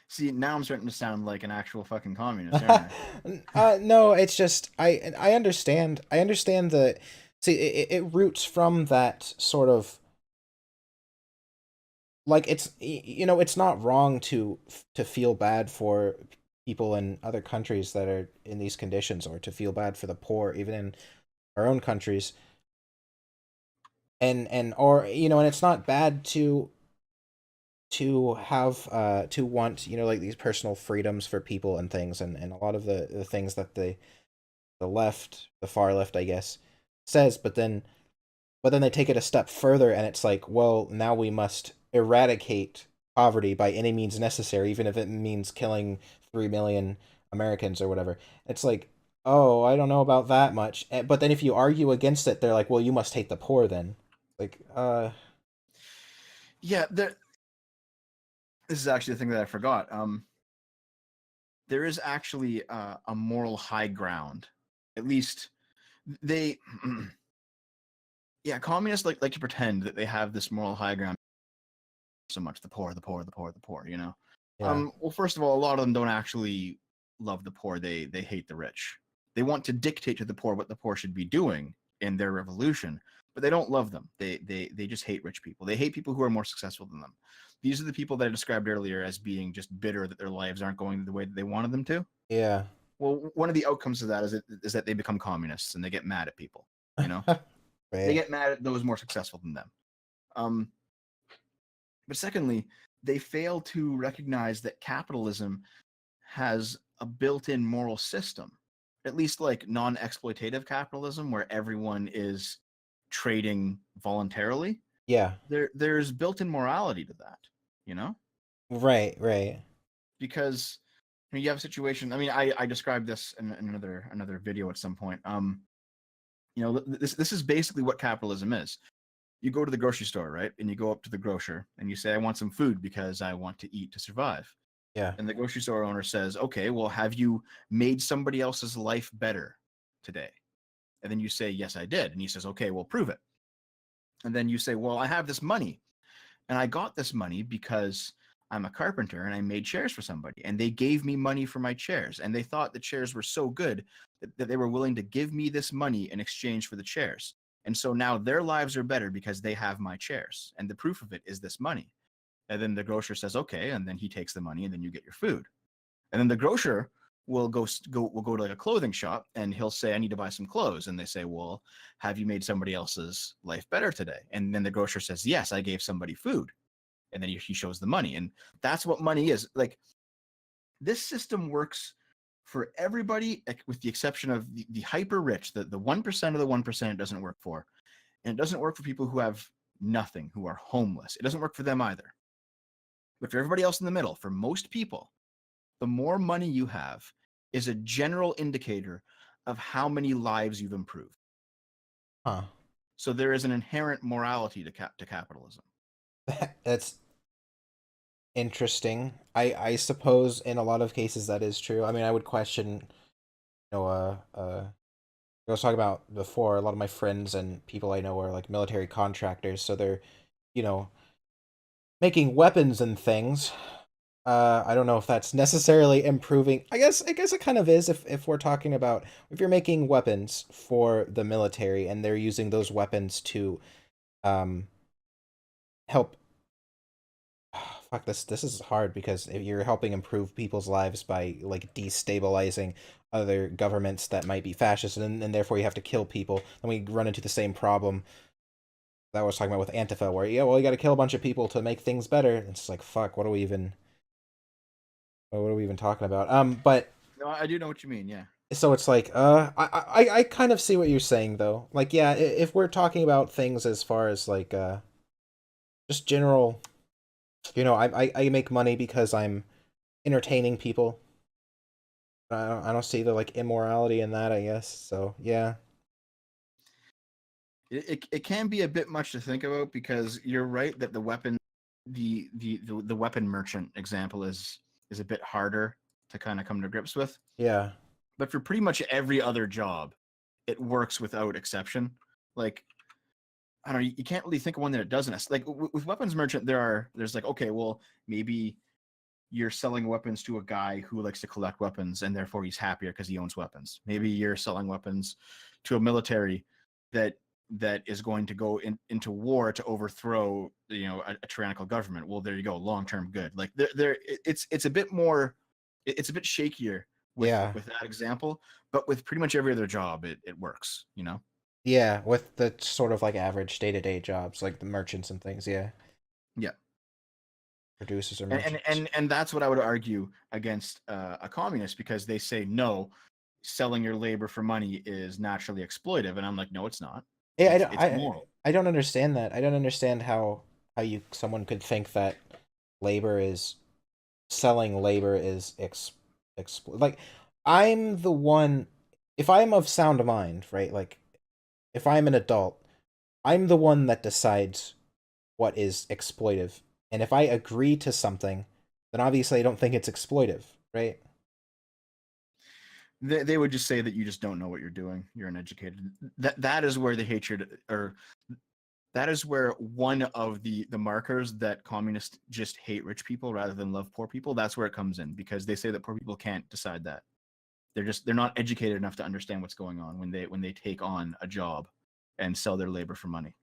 See, now I'm starting to sound like an actual fucking communist, aren't I? No, it's just I understand. I understand the see it roots from that sort of like it's not wrong to feel bad for people in other countries that are in these conditions or to feel bad for the poor even in our own countries and or and it's not bad to have to want like these personal freedoms for people and things and a lot of the things that the far left I guess says but then they take it a step further and it's like well now we must eradicate poverty by any means necessary even if it means killing 3 million Americans or whatever. It's like oh I don't know about that much. But then if you argue against it they're like well you must hate the poor then like Yeah, this is actually the thing that I forgot. There is actually a moral high ground. At least they, yeah, communists like to pretend that they have this moral high ground. So much the poor, the poor, the poor, the poor. yeah. Well, first of all, a lot of them don't actually love the poor. They hate the rich. They want to dictate to the poor what the poor should be doing in their revolution, but they don't love them. They just hate rich people. They hate people who are more successful than them. These are the people that I described earlier as being just bitter that their lives aren't going the way that they wanted them to. Yeah. Well, one of the outcomes of that is that they become communists and they get mad at people. You know, they Right. get mad at those more successful than them. Um, but secondly, they fail to recognize that capitalism has a built-in moral system, at least like non-exploitative capitalism, where everyone is trading voluntarily. Yeah. There's built-in morality to that, you know, Right. Right. because you have a situation. I mean, I described this in another video at some point. This is basically what capitalism is. You go to the grocery store, right? And you go up to the grocer and you say, I want some food because I want to eat to survive. Yeah. And the grocery store owner says, okay, well, have you made somebody else's life better today? And then you say, yes, I did. And he says, okay, well, prove it. And then you say, well, I have this money. And I got this money because I'm a carpenter and I made chairs for somebody. And they gave me money for my chairs. And they thought the chairs were so good that they were willing to give me this money in exchange for the chairs. And so now their lives are better because they have my chairs. And the proof of it is this money. And then the grocer says, okay. And then he takes the money and then you get your food. And then the grocer will go to like a clothing shop and he'll say, I need to buy some clothes. And they say, well, have you made somebody else's life better today? And then the grocer says, yes, I gave somebody food. And then he shows the money. And that's what money is. Like, this system works for everybody with the exception of the hyper rich, the 1% of the 1% it doesn't work for. And it doesn't work for people who have nothing, who are homeless. It doesn't work for them either. But for everybody else in the middle, for most people, the more money you have is a general indicator of how many lives you've improved. Huh. So there is an inherent morality to capitalism. That's interesting. I suppose in a lot of cases that is true. I mean, I would question, I was talking about before, a lot of my friends and people I know are like military contractors, so they're, you know, making weapons and things. I don't know if that's necessarily improving. I guess it kind of is if we're talking about if you're making weapons for the military and they're using those weapons to um help. Fuck, this is hard because if you're helping improve people's lives by like destabilizing other governments that might be fascist, and therefore you have to kill people, then we run into the same problem that I was talking about with Antifa, where yeah, well, you got to kill a bunch of people to make things better. It's like fuck, what are we even talking about? But No, I do know what you mean. Yeah. so it's like, I kind of see what you're saying though. Like, yeah, if we're talking about things as far as like, just general, I make money because I'm entertaining people. I don't see the like immorality in that, I guess. So yeah, It can be a bit much to think about because you're right that the weapon merchant example is a bit harder to kind of come to grips with. yeah, But for pretty much every other job, it works without exception. Like, I don't know, you can't really think of one that it doesn't. Like with weapons merchant, there's like, okay, well, maybe you're selling weapons to a guy who likes to collect weapons and therefore he's happier because he owns weapons. Maybe you're selling weapons to a military that is going to go into war to overthrow a tyrannical government. Well, there you go, long-term good. Like it's a bit more, it's a bit shakier yeah, with that example, but with pretty much every other job it works, you know. yeah. With the sort of like average day-to-day jobs, like the merchants and things. Yeah, Yeah. producers or and and merchants. and, and that's what I would argue against a communist, because they say no, selling your labor for money is naturally exploitive, and I'm like, no, it's not. Yeah, It's moral. I don't understand that. I don't understand how you someone could think that labor is selling labor is like I'm the one if I'm of sound mind, right? Like if I'm an adult, I'm the one that decides what is exploitive. And if I agree to something, then obviously I don't think it's exploitive, right? They would just say that you just don't know what you're doing. You're uneducated. That is where the hatred, or that is where one of the markers that communists just hate rich people rather than love poor people. That's where it comes in, because they say that poor people can't decide that. They're not educated enough to understand what's going on when they take on a job. and sell their labor for money.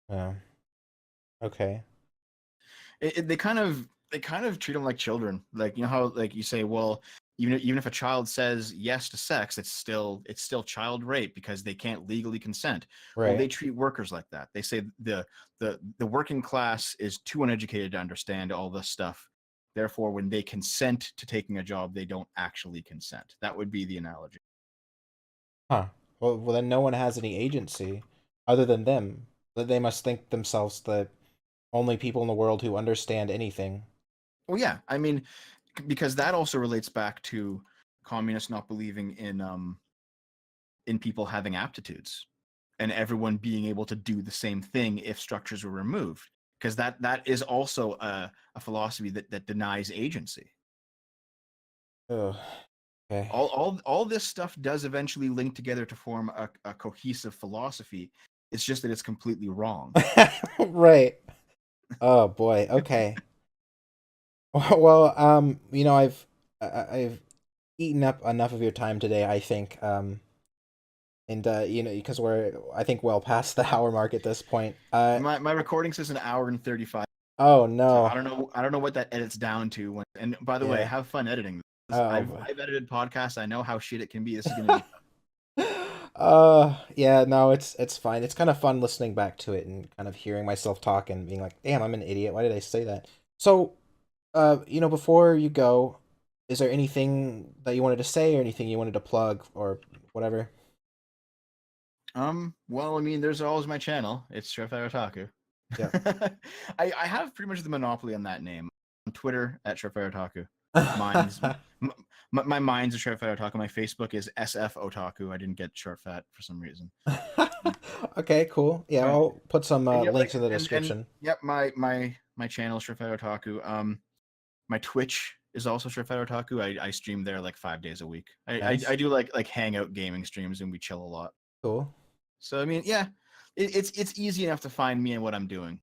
Yeah. Okay. They kind of treat them like children. Like, you know how, like, you say, well, even if a child says yes to sex, it's still child rape because they can't legally consent. Well, they Right. treat workers like that. They say the working class is too uneducated to understand all this stuff. Therefore, when they consent to taking a job, they don't actually consent. That would be the analogy. Huh. Well, then no one has any agency other than them. That they must think themselves the only people in the world who understand anything. Well, yeah, I mean, because that also relates back to communists not believing in people having aptitudes and everyone being able to do the same thing if structures were removed, because that is also a philosophy that denies agency. Ugh. Okay. All this stuff does eventually link together to form a cohesive philosophy. It's just that it's completely wrong. Right. Oh boy. Okay. Well, I've eaten up enough of your time today, I think. And because we're, I think, well past the hour mark at this point. My recording says an hour and 35. Oh So no. I don't know what that edits down to. And by the way, Yeah. have fun editing this. Oh I've edited podcasts. I know how shit it can be. This is gonna be yeah, no, it's fine. It's kind of fun listening back to it and kind of hearing myself talk and being like, "Damn, I'm an idiot. Why did I say that?" So, before you go, is there anything that you wanted to say or anything you wanted to plug or whatever? well, I mean, there's always my channel. It's Surefire Otaku. Yeah. I have pretty much the monopoly on that name. On Twitter at Surefire Otaku. Mine's my mine's a Surefire Otaku. My Facebook is SF Otaku. I didn't get short fat for some reason. Okay, cool. Yeah, Uh, I'll put some and yep, links like in the and description. yep, my channel is Surefire Otaku. My Twitch is also Surefire Otaku. I stream there like 5 days a week. I Nice. do like hangout gaming streams and we chill a lot. Cool. So I mean, yeah, it's easy enough to find me and what I'm doing.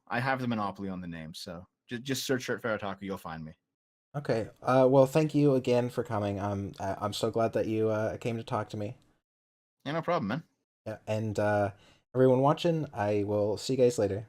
I have the monopoly on the name, so just search for Farataku, you'll find me. Okay. Well, thank you again for coming. I'm so glad that you came to talk to me. Yeah, no problem, man. Yeah, and everyone watching, I will see you guys later.